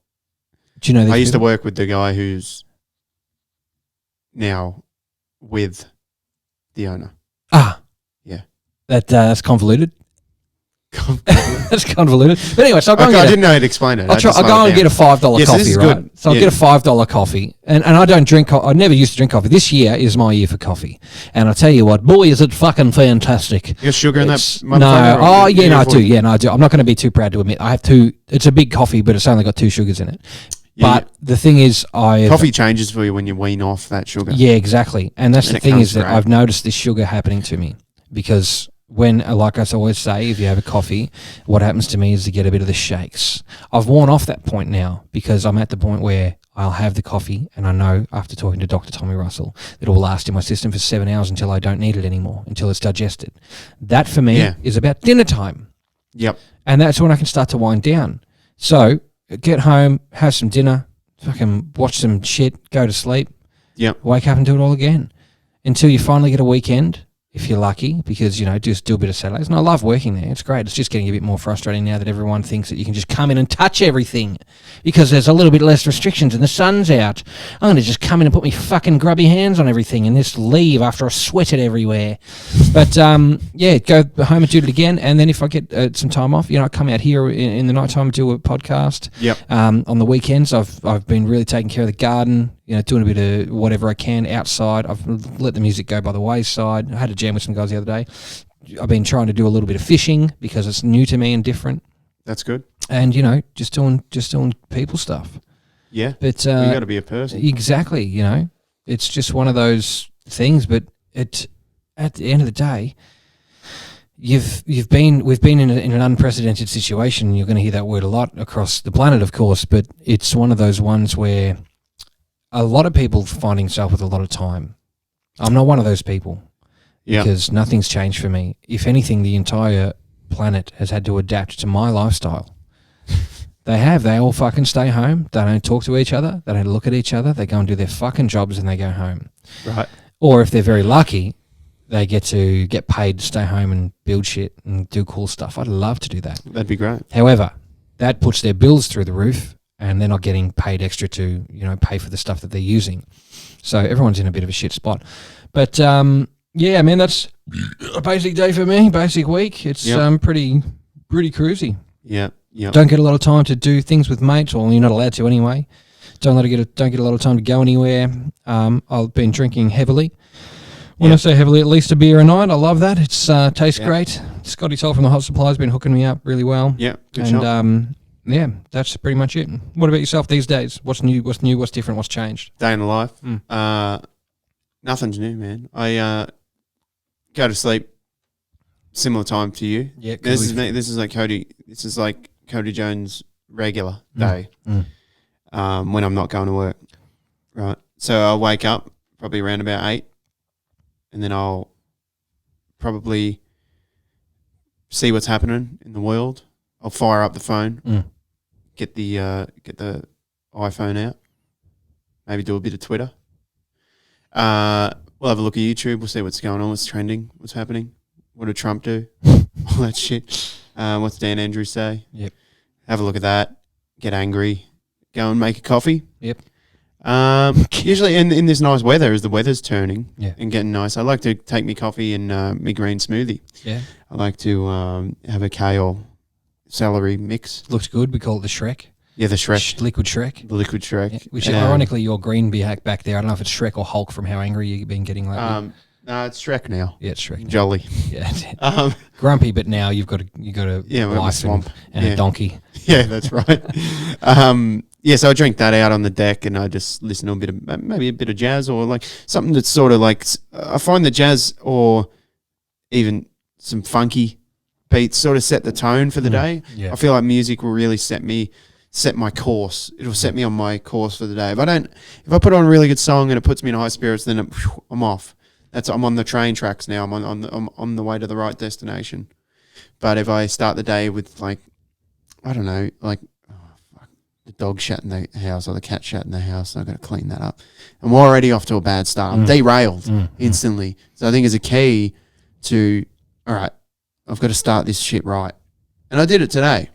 Do you know? I used to work with the guy who's now with the owner. Yeah. That's convoluted. That's convoluted. But anyway, so I didn't know how to explain it. I'll go and get a $5 coffee, right? Good. So I'll get a $5 coffee, and I don't drink. I never used to drink coffee. This year is my year for coffee, and I tell you what, boy, is it fucking fantastic. You got sugar in that? No. I do. Yeah, no, I do. I'm not going to be too proud to admit I have two. It's a big coffee, but it's only got 2 sugars in it. But the thing is, coffee changes for you when you wean off that sugar. Yeah, exactly. And that's the thing is that I've noticed this sugar happening to me because when, like I always say, if you have a coffee, what happens to me is you get a bit of the shakes. I've worn off that point now because I'm at the point where I'll have the coffee and I know after talking to Dr. Tommy Russell that it will last in my system for 7 hours until I don't need it anymore, until it's digested. That for me is about dinner time. Yep. And that's when I can start to wind down. So get home, have some dinner, fucking watch some shit, go to sleep. Yep. Wake up and do it all again until you finally get a weekend, if you're lucky, because, just do a bit of Saturdays. And I love working there. It's great. It's just getting a bit more frustrating now that everyone thinks that you can just come in and touch everything because there's a little bit less restrictions and the sun's out. I'm going to just come in and put my fucking grubby hands on everything and just leave after I sweat it everywhere. But, go home and do it again. And then if I get some time off, I come out here in the nighttime and do a podcast. Yep. On the weekends, I've been really taking care of the garden, doing a bit of whatever I can outside. I've let the music go by the wayside. I had a jam with some guys the other day. I've been trying to do a little bit of fishing because it's new to me and different. That's good. And just doing people stuff. Yeah. But you got to be a person. Exactly. It's just one of those things. But at the end of the day, we've been in an unprecedented situation. You're going to hear that word a lot across the planet, of course. But it's one of those ones where a lot of people finding themselves with a lot of time. I'm not one of those people. Yeah. Because nothing's changed for me. If anything, the entire planet has had to adapt to my lifestyle. They have. They all fucking stay home. They don't talk to each other. They don't look at each other. They go and do their fucking jobs and they go home. Right. Or if they're very lucky, they get paid to stay home and build shit and do cool stuff. I'd love to do that. That'd be great. However, that puts their bills through the roof and they're not getting paid extra to, pay for the stuff that they're using. So everyone's in a bit of a shit spot. But, yeah, man, that's a basic day for me, basic week. It's pretty cruisy. Yeah, yeah. Don't get a lot of time to do things with mates, or you're not allowed to don't get a lot of time to go anywhere. I've been drinking heavily. When I say heavily, at least a beer a night. I love that. It's tastes great. Scotty Toll from the Hot Supply has been hooking me up really well. Yeah, good shot. Yeah, that's pretty much it. What about yourself these days? What's new? What's different? What's changed? Day in the life. Nothing's new, man. I go to sleep similar time to you. Yeah, this is like Cody. This is like Cody Jones' regular day when I'm not going to work. Right. So I'll wake up probably around about 8, and then I'll probably see what's happening in the world. I'll fire up the phone, get the iPhone out, maybe do a bit of Twitter. We'll have a look at YouTube. We'll see what's going on, what's trending, what's happening. What did Trump do? All that shit. What's Dan Andrews say? Yep. Have a look at that. Get angry. Go and make a coffee. Yep. Usually in this nice weather, as the weather's turning and getting nice, I like to take me coffee and me green smoothie. Yeah. I like to have a kale celery mix. Looks good. We call it the Shrek. Yeah, the Shrek. Liquid Shrek. The liquid Shrek. Yeah. Which ironically, your green beer back there, I don't know if it's Shrek or Hulk from how angry you've been getting lately. No, it's Shrek now. Yeah, it's Shrek. Jolly. Yeah. Grumpy, but now you've got a wife swamp and a donkey. Yeah, that's right. So I drink that out on the deck, and I just listen to maybe a bit of jazz, or like something that's sort of like, I find the jazz or even some funky beats sort of set the tone for the day. Yeah. I feel like music will really set my course. It'll set me on my course for the day. If I put on a really good song and it puts me in high spirits, then I'm off. I'm on the train tracks now. I'm on the way to the right destination. But if I start the day with the dog shat in the house or the cat shat in the house, I've got to clean that up. I'm already off to a bad start. I'm derailed instantly. So I think it's a key to, all right, I've got to start this shit right. And I did it today.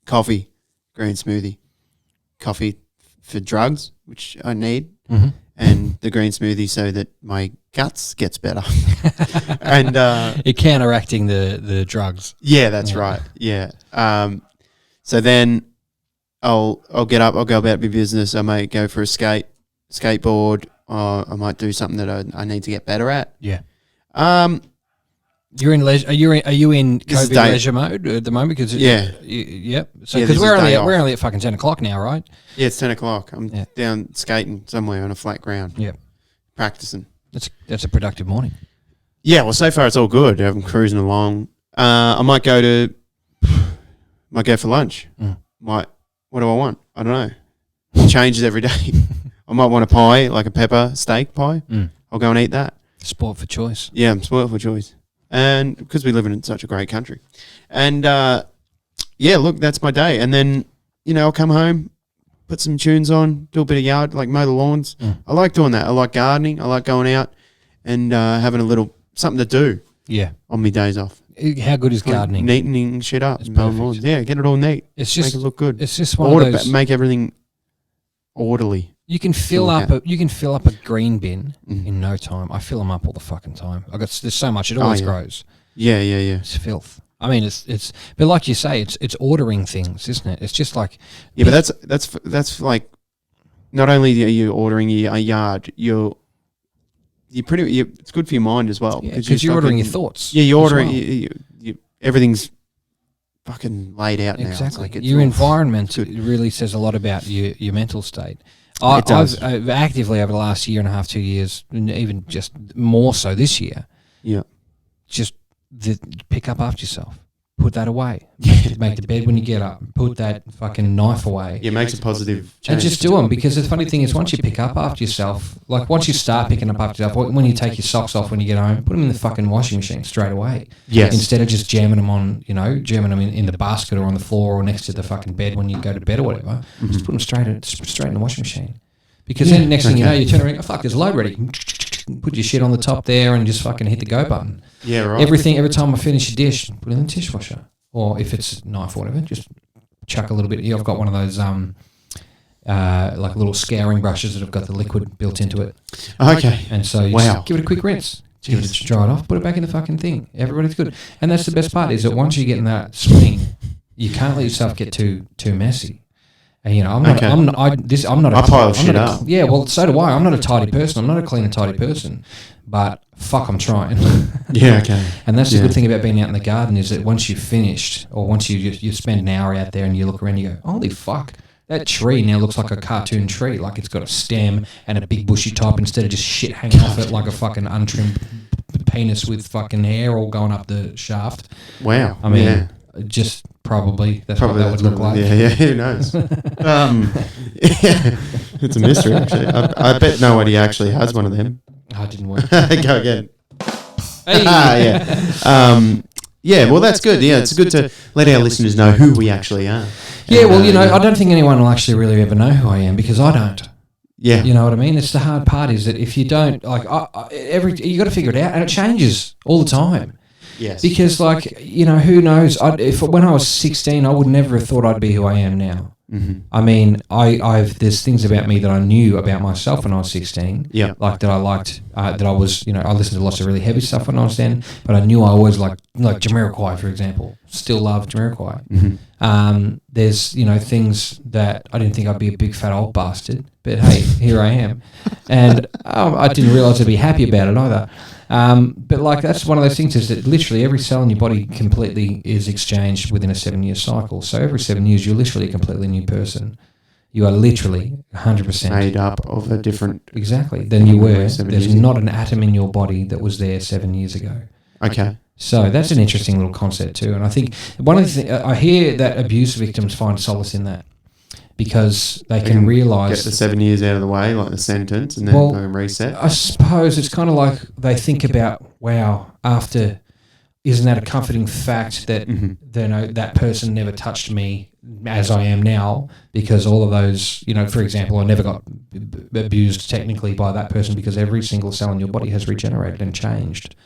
Coffee, green smoothie. Coffee for drugs, which I need. Mm-hmm. And the green smoothie so that my guts gets better. And you're counteracting the drugs. Yeah, that's right. Yeah. So then I'll get up, I'll go about my business. I might go for a skateboard, or I might do something that I need to get better at. Yeah. You're in leisure. Are you in COVID leisure mode at the moment? Because yep. So because we're only at fucking 10 o'clock now, right? Yeah, it's 10 o'clock. I'm down skating somewhere on a flat ground. Yep. Practicing. That's a productive morning. Yeah. Well, so far it's all good. I'm cruising along. I might go for lunch. What do I want? I don't know. It changes every day. I might want a pie, like a pepper steak pie. I'll go and eat that. Sport for choice. Yeah, I'm spoiled for choice. And because we live in such a great country. And, look, that's my day. And then, I'll come home, put some tunes on, do a bit of yard, like mow the lawns. I like doing that. I like gardening. I like going out and having a little something to do on my days off. How good is gardening? Neatening shit up. Yeah, get it all neat. It's just, make it look good. It's just one of those. Make everything orderly. You can fill up a green bin in no time. I fill them up all the fucking time. There's so much. It always grows. Yeah. It's filth. I mean, it's. But like you say, it's ordering things, isn't it? It's just like. Yeah, but that's like, not only are you ordering your yard, it's good for your mind as well. Because you're ordering your thoughts. Yeah, you're ordering. Everything's fucking laid out now. Exactly. Your environment really says a lot about your mental state. I've actively over the last year and a half, 2 years, and even just more so this year. Yeah. Just pick up after yourself. Put that away. Make the bed when you get up. Put that fucking knife away. Yeah, makes a positive change. And just do them, because the funny thing is, once you pick up after yourself, like once you start picking up after yourself, when you take your socks off when you get home, put them in the fucking washing machine straight away. Yes. Instead of just jamming them on, jamming them in the basket or on the floor or next to the fucking bed when you go to bed or whatever. Just put them straight in the washing machine. Because then next thing you know, you turn around, fuck, there's a load ready. Put your shit on the top there and just fucking hit the go button. Yeah, right. Every time I finish a dish, put it in the dishwasher. Or if it's knife or whatever, just chuck a little bit. I've got one of those like little scouring brushes that have got the liquid built into it. Okay. And so you just give it a quick rinse. Give it a dry it off, put it back in the fucking thing. Everybody's good. And that's the best part, is that once you get in that swing, you can't let yourself get too messy. And, you know, I'm not. Okay. I'm not. I'm not. I pile shit up. Yeah, well, so do I. I'm not a tidy person. I'm not a clean and tidy person. But fuck, I'm trying. Yeah. Okay. And that's the good thing about being out in the garden is that once you've finished, or once you spend an hour out there and you look around, you go, holy fuck. That tree now looks like a cartoon tree, like it's got a stem and a big bushy top instead of just shit hanging off it like a fucking untrimmed penis with fucking hair all going up the shaft. Wow. I mean, just probably what that would look like. Yeah, who knows? It's a mystery, actually. I bet nobody actually has one of them. Oh, it didn't work. Go again. Hey. Yeah, well, that's good. Yeah, it's good to let our listeners know who we actually are. Yeah, well, you know, I don't think anyone will actually really ever know who I am because I don't. Yeah. You know what I mean? It's the hard part is that if you don't, like, you got to figure it out, and it changes all the time. Yes. Because, like, you know, who knows? When I was 16, I would never have thought I'd be who I am now. Mm-hmm. I mean, there's things about me that I knew about myself when I was 16. Yeah. Like that I liked, that I was, you know, I listened to lots of really heavy stuff when I was then, but I knew I always like Jamiroquai, for example. Still love Jamiroquai. Mm-hmm. There's, you know, things that I didn't think I'd be a big fat old bastard, but hey, here I am. And I didn't realise I'd be happy about it either. But like that's one of those things is that literally every cell in your body completely is exchanged within a 7-year cycle. So every 7 years you're literally a completely new person. You are literally 100% made up of a different exactly than you were. 7 There's years not an atom in your body that was there 7 years ago. Okay. So that's an interesting little concept too. And I think one of the things I hear that abuse victims find solace in that. Because they can realise... Get the 7 years out of the way, like the sentence, and then go and reset. I suppose it's kind of like they think about, wow, isn't that a comforting fact that that person never touched me as I am now? Because all of those, you know, for example, I never got abused technically by that person because every single cell in your body has regenerated and changed.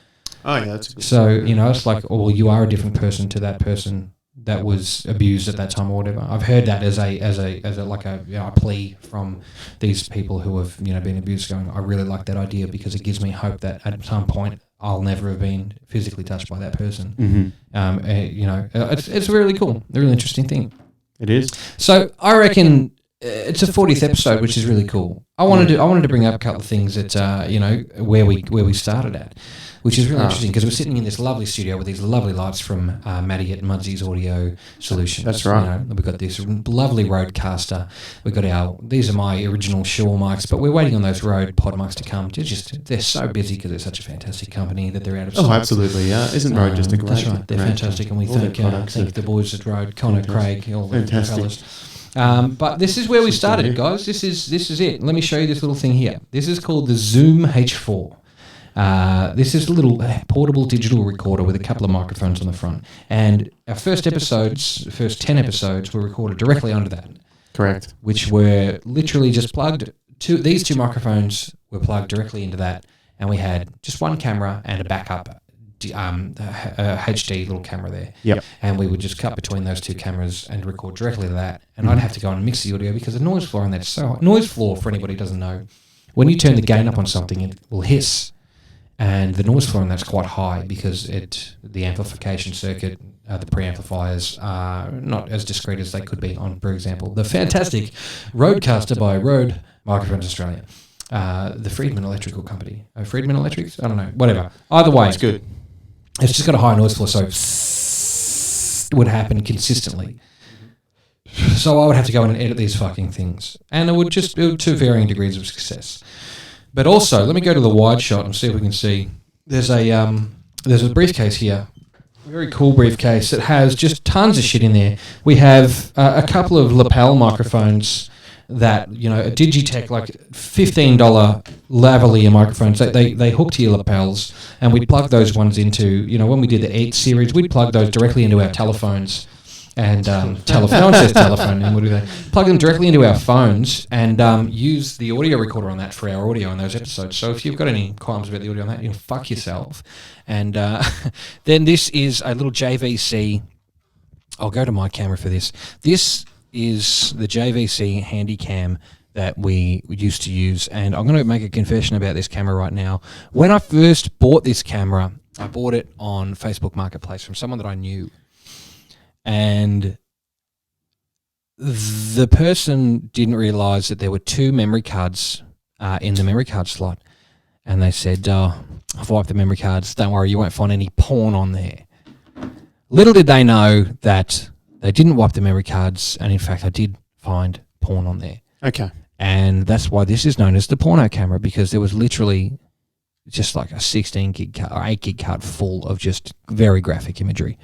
Oh, yeah, that's good. So, you know, it's like, oh, well, you are a different person to that person that was abused at that time or whatever. I've heard that as a plea from these people who have, you know, been abused, going, I really like that idea because it gives me hope that at some point I'll never have been physically touched by that person. Mm-hmm. You know, it's really cool, a really interesting thing. It is. So I reckon it's a 40th episode, which is really cool. I wanted to bring up a couple of things that you know where we started at, which is really interesting because we're sitting in this lovely studio with these lovely lights from Maddie at Mudzys Audio Solutions. That's right. You know, we've got this lovely Rodecaster. We've got these are my original Shure mics, but we're waiting on those Rode pod mics to come. They're so busy because they're such a fantastic company that they're out of stock. Oh, absolutely, yeah. Isn't Rode just a great... That's right. They're fantastic, and we thank the boys at Rode, Connor, Craig, all the fellas. But this is where we started, guys. This is it. Let me show you this little thing here. This is called the Zoom H4. This is a little portable digital recorder with a couple of microphones on the front. And our first 10 episodes were recorded directly under that. Correct. Which were literally just plugged to, these two microphones were plugged directly into that. And we had just one camera and a backup HD little camera there. Yep. And we would just cut between those two cameras and record directly to that. And I'd have to go and mix the audio because the noise floor on that's so high. Noise floor, for anybody who doesn't know, when you turn the gain up on something, it will hiss. And the noise floor on that's quite high because the amplification circuit, the preamplifiers are not as discreet as they could be on, for example, the fantastic Rodecaster by Rode Microphones Australia, the Friedman Electrical Company. Friedman Electrics? I don't know. Whatever. Either way. It's good. It's just got a high noise floor, so would happen consistently. So I would have to go in and edit these fucking things. And it would to varying degrees of success. But also, let me go to the wide shot and see if we can see. There's a briefcase here, a very cool briefcase that has just tons of shit in there. We have a couple of lapel microphones that, you know, a Digitech, like $15 lavalier microphones. They hook to your lapels, and we'd plug those ones into, you know, when we did the 8 series, we'd plug those directly into our telephones. And telephone. No one says telephone anymore, do they? Plug them directly into our phones and use the audio recorder on that for our audio in those episodes. So if you've got any qualms about the audio on that, you can fuck yourself. And then this is a little JVC. I'll go to my camera for this. This is the JVC Handycam that we used to use. And I'm going to make a confession about this camera right now. When I first bought this camera, I bought it on Facebook Marketplace from someone that I knew. And the person didn't realise that there were 2 memory cards in the memory card slot. And they said, I've wiped the memory cards. Don't worry, you won't find any porn on there. Little did they know that they didn't wipe the memory cards, and in fact, I did find porn on there. Okay. And that's why this is known as the porno camera, because there was literally just like a 16 gig card or 8 gig card full of just very graphic imagery.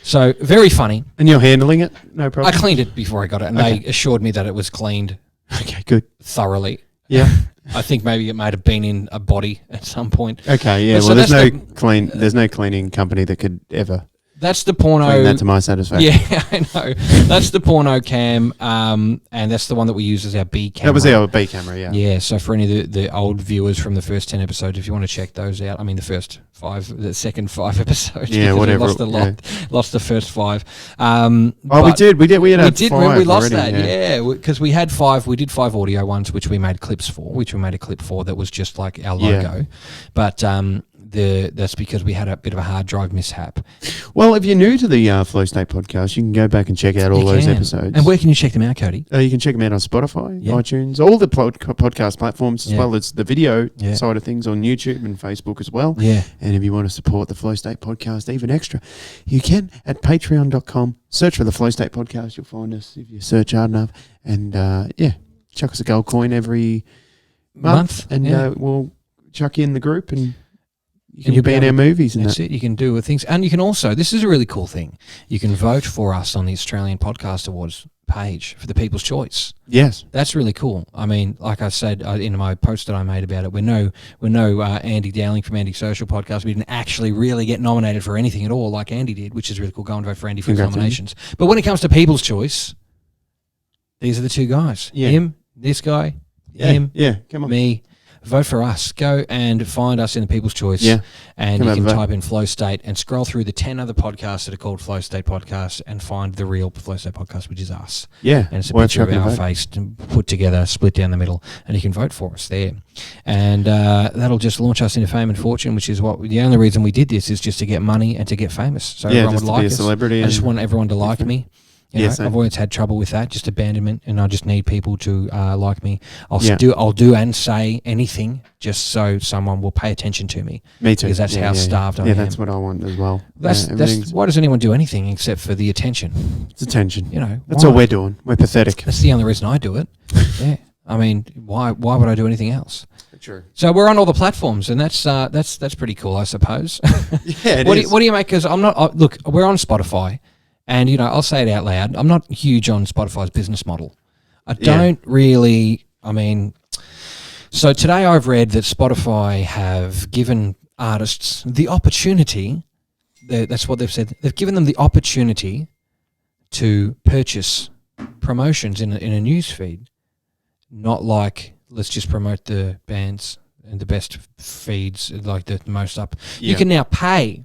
So very funny. And you're handling it? No problem. I cleaned it before I got it, and they assured me that it was cleaned. Okay, good. Thoroughly. Yeah. I think maybe it might have been in a body at some point. Okay, yeah. But Well, so there's no cleaning company that could ever that's the porno. clean that to my satisfaction. Yeah, I know. That's the porno cam, and that's the one that we use as our B camera. That was our B camera, yeah. Yeah, so for any of the old viewers from the first 10 episodes, if you want to check those out, I mean the second 5 episodes. Yeah, whatever. Lost the first 5. We did. We had 5 we lost already, that, because we had 5. We did 5 audio ones, which we made clips for, a clip for that was just like our logo. But that's because we had a bit of a hard drive mishap. Well, if you're new to the Flow State podcast, you can go back and check out all those episodes. And where can you check them out, Cody? You can check them out on Spotify, iTunes, all the podcast platforms, as well as the video side of things on YouTube and Facebook as well. Yeah. And if you want to support the Flow State podcast even extra, you can at patreon.com. Search for the Flow State podcast. You'll find us if you search hard enough. And, chuck us a gold coin every month. And we'll chuck you in the group and you can be in our movies and that's it. You can do things. And you can also, this is a really cool thing, you can vote for us on the Australian Podcast Awards page for the People's Choice. Yes. That's really cool. I mean, like I said in my post that I made about it, we're no Andy Dowling from Andy Social Podcast. We didn't actually really get nominated for anything at all like Andy did, which is really cool. Go and vote for Andy for his nominations. But when it comes to People's Choice, these are the 2 guys. Yeah. Him, this guy, him, come on. me. Vote for us. Go and find us in the People's Choice. Yeah. And you can type in Flow State and scroll through the 10 other podcasts that are called Flow State Podcasts and find the real Flow State podcast, which is us. Yeah. And it's a picture of our face put together, split down the middle, and you can vote for us there. And that'll just launch us into fame and fortune, which is the only reason we did this is just to get money and to get famous. So everyone would like us. A celebrity. I just want everyone to like me. I've always had trouble with that, just abandonment, and I just need people to like me. I'll do and say anything just so someone will pay attention to me. Me too. Because that's how starved I am. Yeah, that's what I want as well. That's why does anyone do anything except for the attention? It's attention. That's all we're doing. We're pathetic. That's the only reason I do it. Yeah. I mean, why would I do anything else? True. So we're on all the platforms, and that's pretty cool, I suppose. Yeah, it is. What do you make? Because I'm not. Look, we're on Spotify. And, I'll say it out loud. I'm not huge on Spotify's business model. I don't really, so today I've read that Spotify have given artists the opportunity, that's what they've said, they've given them the opportunity to purchase promotions in a news feed. Not like, let's just promote the bands and the best feeds, like the most up. Yeah. You can now pay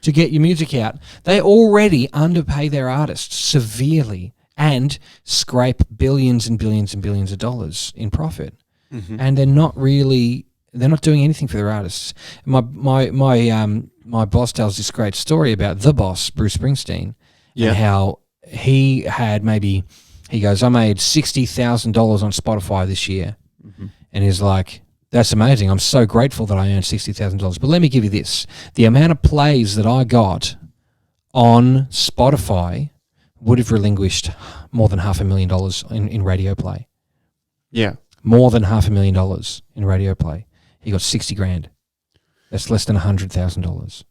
to get your music out. They already underpay their artists severely and scrape billions and billions and billions of dollars in profit. Mm-hmm. And they're not doing anything for their artists. My boss tells this great story about the boss, Bruce Springsteen, and how he had he goes, I made $60,000 on Spotify this year. Mm-hmm. And he's like, that's amazing. I'm so grateful that I earned $60,000. But let me give you this. The amount of plays that I got on Spotify would have relinquished more than $500,000 in radio play. Yeah. More than $500,000 in radio play. He got $60,000. That's less than $100,000.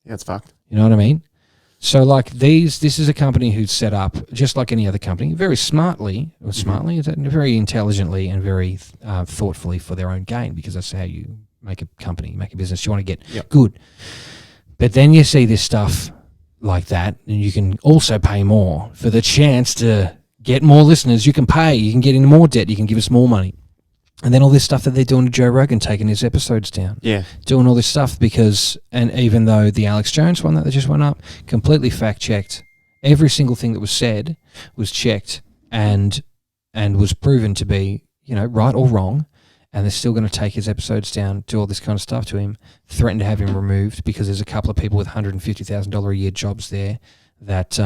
Yeah, it's fucked. You know what I mean? So like this is a company who's set up just like any other company, very very intelligently and very thoughtfully for their own gain, because that's how you make a company, make a business. You want to get good. But then you see this stuff like that, and you can also pay more for the chance to get more listeners. You can pay, you can get into more debt, you can give us more money. And then all this stuff that they're doing to Joe Rogan, taking his episodes down. Yeah. Doing all this stuff and even though the Alex Jones one that just went up, completely fact-checked. Every single thing that was said was checked and was proven to be, right or wrong. And they're still going to take his episodes down, do all this kind of stuff to him, threaten to have him removed because there's a couple of people with $150,000 a year jobs there that,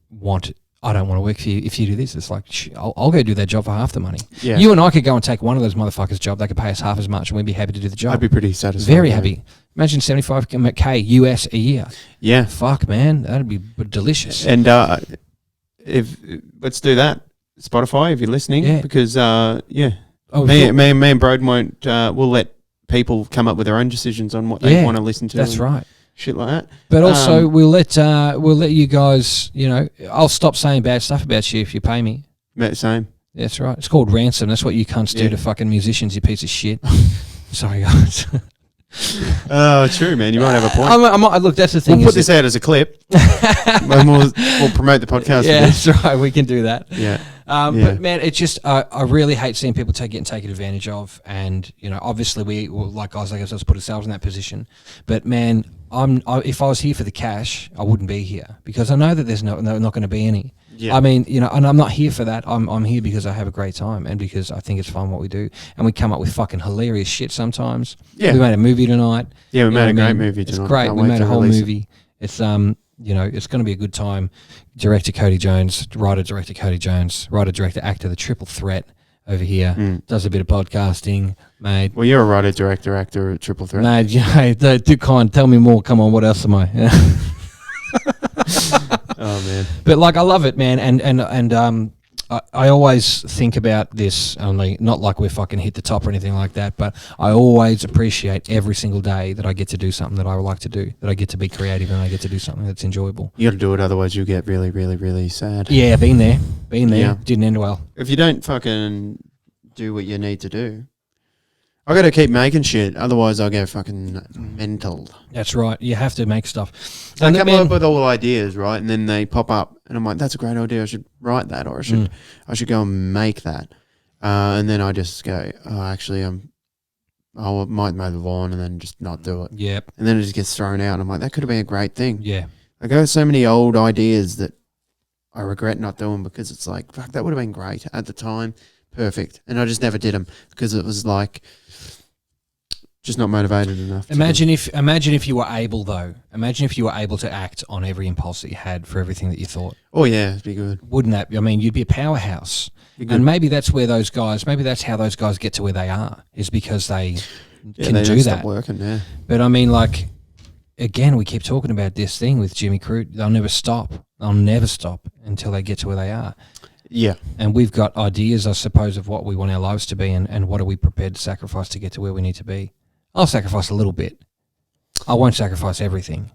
want I don't want to work for you if you do this. It's like, I'll go do that job for half the money. Yeah. You and I could go and take one of those motherfuckers' job. They could pay us half as much and we'd be happy to do the job. I'd be pretty satisfied. Very happy. Imagine 75K US a year. Yeah. Fuck, man. That'd be delicious. And let's do that. Spotify, if you're listening, because me and Broden won't. We'll let people come up with their own decisions on what they want to listen to. That's right. Shit like that. But also, we'll let you guys. I'll stop saying bad stuff about you if you pay me. Same. That's right. It's called ransom. That's what you cunts do to fucking musicians. You piece of shit. Sorry, guys. Oh, true, man. You might have a point. Look, that's the thing. We'll put this out as a clip. And we'll promote the podcast. Yeah, that's right. We can do that. Yeah. But man, it's just I really hate seeing people taken advantage of, and obviously we like guys like us put ourselves in that position. But man, if I was here for the cash, I wouldn't be here because I know that there's not going to be any. Yeah. I mean, and I'm not here for that. I'm here because I have a great time and because I think it's fun what we do, and we come up with fucking hilarious shit sometimes. Yeah. We made a movie tonight. Yeah, we made a great movie tonight. It's great. We made a whole movie. It's it's going to be a good time. Director Cody Jones, writer director Cody Jones, writer director actor, the triple threat over here. Does a bit of podcasting, mate. Well, you're a writer director actor, triple threat. Mate, do kind. Tell me more. Come on, what else am I? Oh man! But like, I love it, man, and I always think about this, only not like we're fucking hit the top or anything like that, but I always appreciate every single day that I get to do something that I would like to do, that I get to be creative and I get to do something that's enjoyable. You got to do it, otherwise you get really, really, really sad. Yeah, been there, didn't end well. If you don't fucking do what you need to do, I got to keep making shit, otherwise I'll go fucking mental. That's right. You have to make stuff. I come up with all ideas, right, and then they pop up, and I'm like, "That's a great idea. I should write that, or I should go and make that." And then I just go, "Oh, actually, I might mow the lawn and then just not do it." Yep. And then it just gets thrown out. And I'm like, "That could have been a great thing." Yeah. I got so many old ideas that I regret not doing because it's like, fuck, that would have been great at the time, perfect, and I just never did them because it was like. Just not motivated enough. Imagine if you were able though. Imagine if you were able to act on every impulse that you had for everything that you thought. Oh yeah, it'd be good. Wouldn't that? I mean, you'd be a powerhouse. And maybe that's where those guys. Maybe that's how those guys get to where they are. Is because they can they do don't that. Stop working, yeah. But I mean, like, again, we keep talking about this thing with Jimmy Crute. They'll never stop. They'll never stop until they get to where they are. Yeah. And we've got ideas, I suppose, of what we want our lives to be, and what are we prepared to sacrifice to get to where we need to be. I'll sacrifice a little bit. I won't sacrifice everything.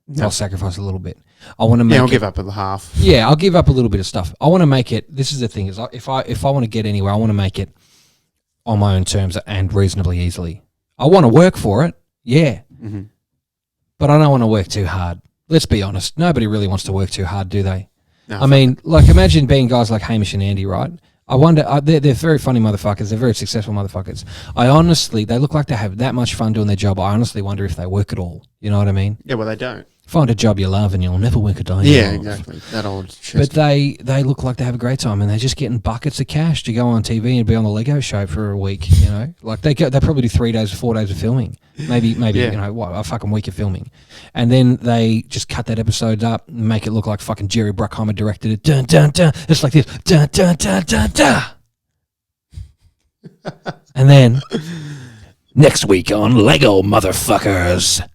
No. I'll sacrifice a little bit. I want to make. Yeah, I'll give up a half. Yeah, I'll give up a little bit of stuff. I want to make it. This is the thing: is if I want to get anywhere, I want to make it on my own terms and reasonably easily. I want to work for it, yeah, but I don't want to work too hard. Let's be honest. Nobody really wants to work too hard, do they? No, I mean, like, imagine being guys like Hamish and Andy, right? I wonder, they're very funny motherfuckers. They're very successful motherfuckers. They look like they have that much fun doing their job. I honestly wonder if they work at all. You know what I mean? Yeah, well, they don't. Find a job you love and you'll never work a day. Yeah, exactly. That old shit. But they look like they have a great time and they're just getting buckets of cash to go on TV and be on the Lego show for a week, you know? Like, they probably do 3 days or 4 days of filming. Maybe yeah. A fucking week of filming. And then they just cut that episode up and make it look like fucking Jerry Bruckheimer directed it. Dun, dun, dun. It's like this. Dun, dun, dun, dun, dun. And then next week on Lego Motherfuckers,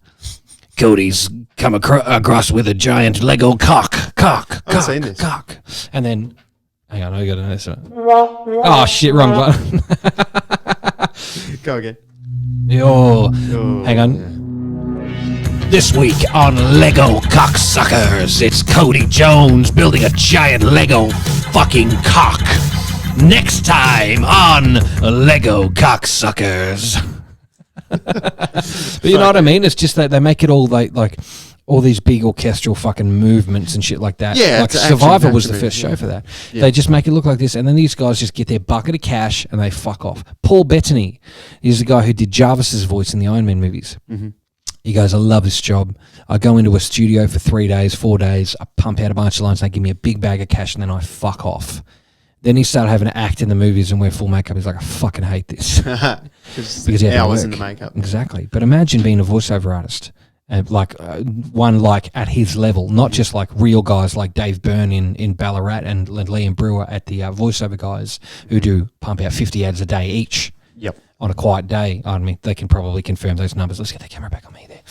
Cody's come across with a giant Lego cock. I've seen this. Cock. And then, hang on, I got to know this one. Oh shit, wrong button. Go again. Hang on. Yeah. This week on Lego Cocksuckers, it's Cody Jones building a giant Lego fucking cock. Next time on Lego Cocksuckers. But you know what I mean? It's just that they make it all like all these big orchestral fucking movements and shit like that. Yeah, like Survivor was the first show for that. Yeah. They just make it look like this, and then these guys just get their bucket of cash and they fuck off. Paul Bettany is the guy who did Jarvis's voice in the Iron Man movies. Mm-hmm. He goes, I love this job. I go into a studio for 3 days, 4 days. I pump out a bunch of lines. They give me a big bag of cash, and then I fuck off. Then he started having to act in the movies and wear full makeup. He's like, I fucking hate this. Because he had hours in the makeup. Exactly. But imagine being a voiceover artist And one like at his level, not just like real guys like Dave Byrne in Ballarat and Liam Brewer at the voiceover guys who do pump out 50 ads a day each. Yep. On a quiet day. I mean, they can probably confirm those numbers. Let's get the camera back on me there.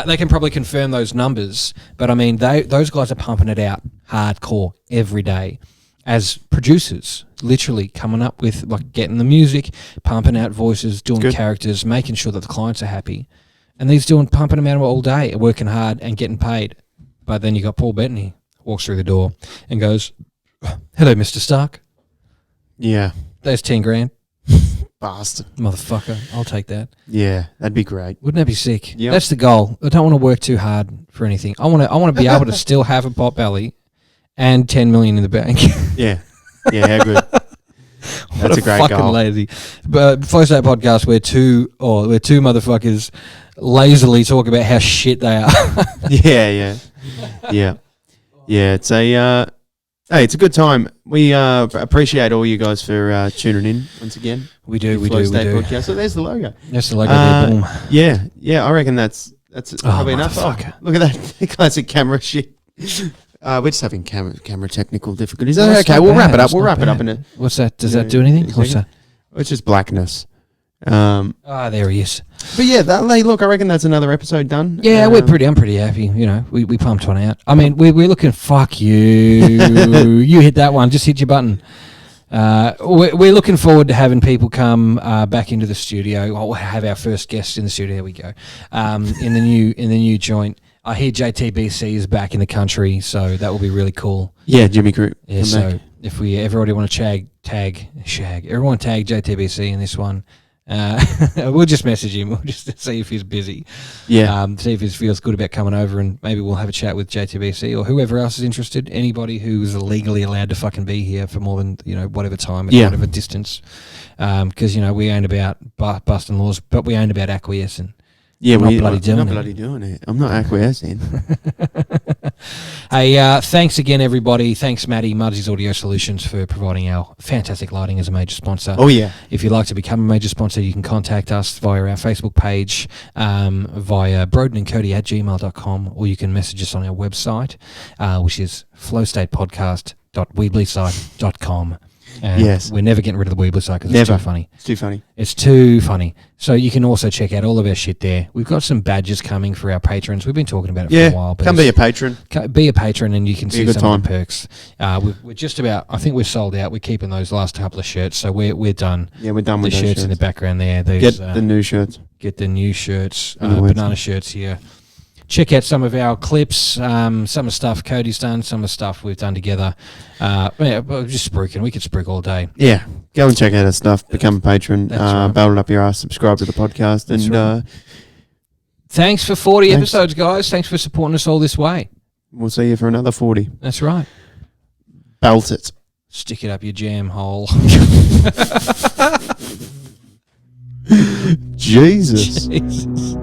They can probably confirm those numbers, but I mean, those guys are pumping it out hardcore every day as producers, literally coming up with like getting the music, pumping out voices, doing characters, making sure that the clients are happy. And he's pumping them out all day, working hard and getting paid. But then you got Paul Bettany walks through the door and goes, "Hello, Mr. Stark. Yeah. There's 10 grand. Bastard. Motherfucker. I'll take that." Yeah, that'd be great. Wouldn't that be sick? Yep. That's the goal. I don't want to work too hard for anything. I want to be able to still have a pot belly and 10 million in the bank. Yeah. Yeah, how good. That's a great fucking goal. Lazy. But Flow State Podcast, we're two motherfuckers lazily talk about how shit they are. Yeah. It's a it's a good time. We appreciate all you guys for tuning in once again. We do. Podcast. So there's the logo. That's the logo there. Boom. Yeah. I reckon that's probably enough. Oh, look at that classic camera shit. We're just having camera technical difficulties. No, okay, we'll wrap it up. We'll wrap it up in a. What's that? Does that do anything? What's that? It's just blackness. There he is. But yeah, look, I reckon that's another episode done. Yeah, I'm pretty happy. You know, we pumped one out. I mean, we're looking. Fuck you. You hit that one. Just hit your button. We're looking forward to having people come back into the studio. We'll have our first guest in the studio. There we go. In the new joint. I hear JTBC is back in the country, so that will be really cool. Yeah, Jimmy Crew. Yeah, so if everybody want to tag JTBC in this one, we'll just message him. We'll just see if he's busy. Yeah. See if he feels good about coming over, and maybe we'll have a chat with JTBC or whoever else is interested. Anybody who's legally allowed to fucking be here for more than whatever time, whatever distance. Because we ain't about busting laws, but we ain't about acquiescing. Yeah, we're not bloody doing it. I'm not acquiescing. Hey, thanks again, everybody. Thanks, Matty, Mudzys Audio Solutions, for providing our fantastic lighting as a major sponsor. Oh, yeah. If you'd like to become a major sponsor, you can contact us via our Facebook page, via brodenandcody@gmail.com, or you can message us on our website, which is flowstatepodcast.weebly.com. And yes. We're never getting rid of the Weebly site because it's too funny. It's too funny. It's too funny. So you can also check out all of our shit there. We've got some badges coming for our patrons. We've been talking about it for a while. But come be a patron. Be a patron and you can see some of the perks. We're just about, I think we're sold out. We're keeping those last couple of shirts. So we're done. Yeah, we're done with the those shirts in the background there. Get the new shirts. Get the new shirts. Banana shirts here. Check out some of our clips, some of the stuff Cody's done, some of the stuff we've done together. Just spruiking. We could spruik all day. Yeah. Go and check out our stuff. Become a patron. Right. Barrel up your ass. Subscribe to the podcast. That's and right. Thanks for 40 episodes, guys. Thanks for supporting us all this way. We'll see you for another 40. That's right. Belt it. Stick it up your jam hole. Jesus. Jesus.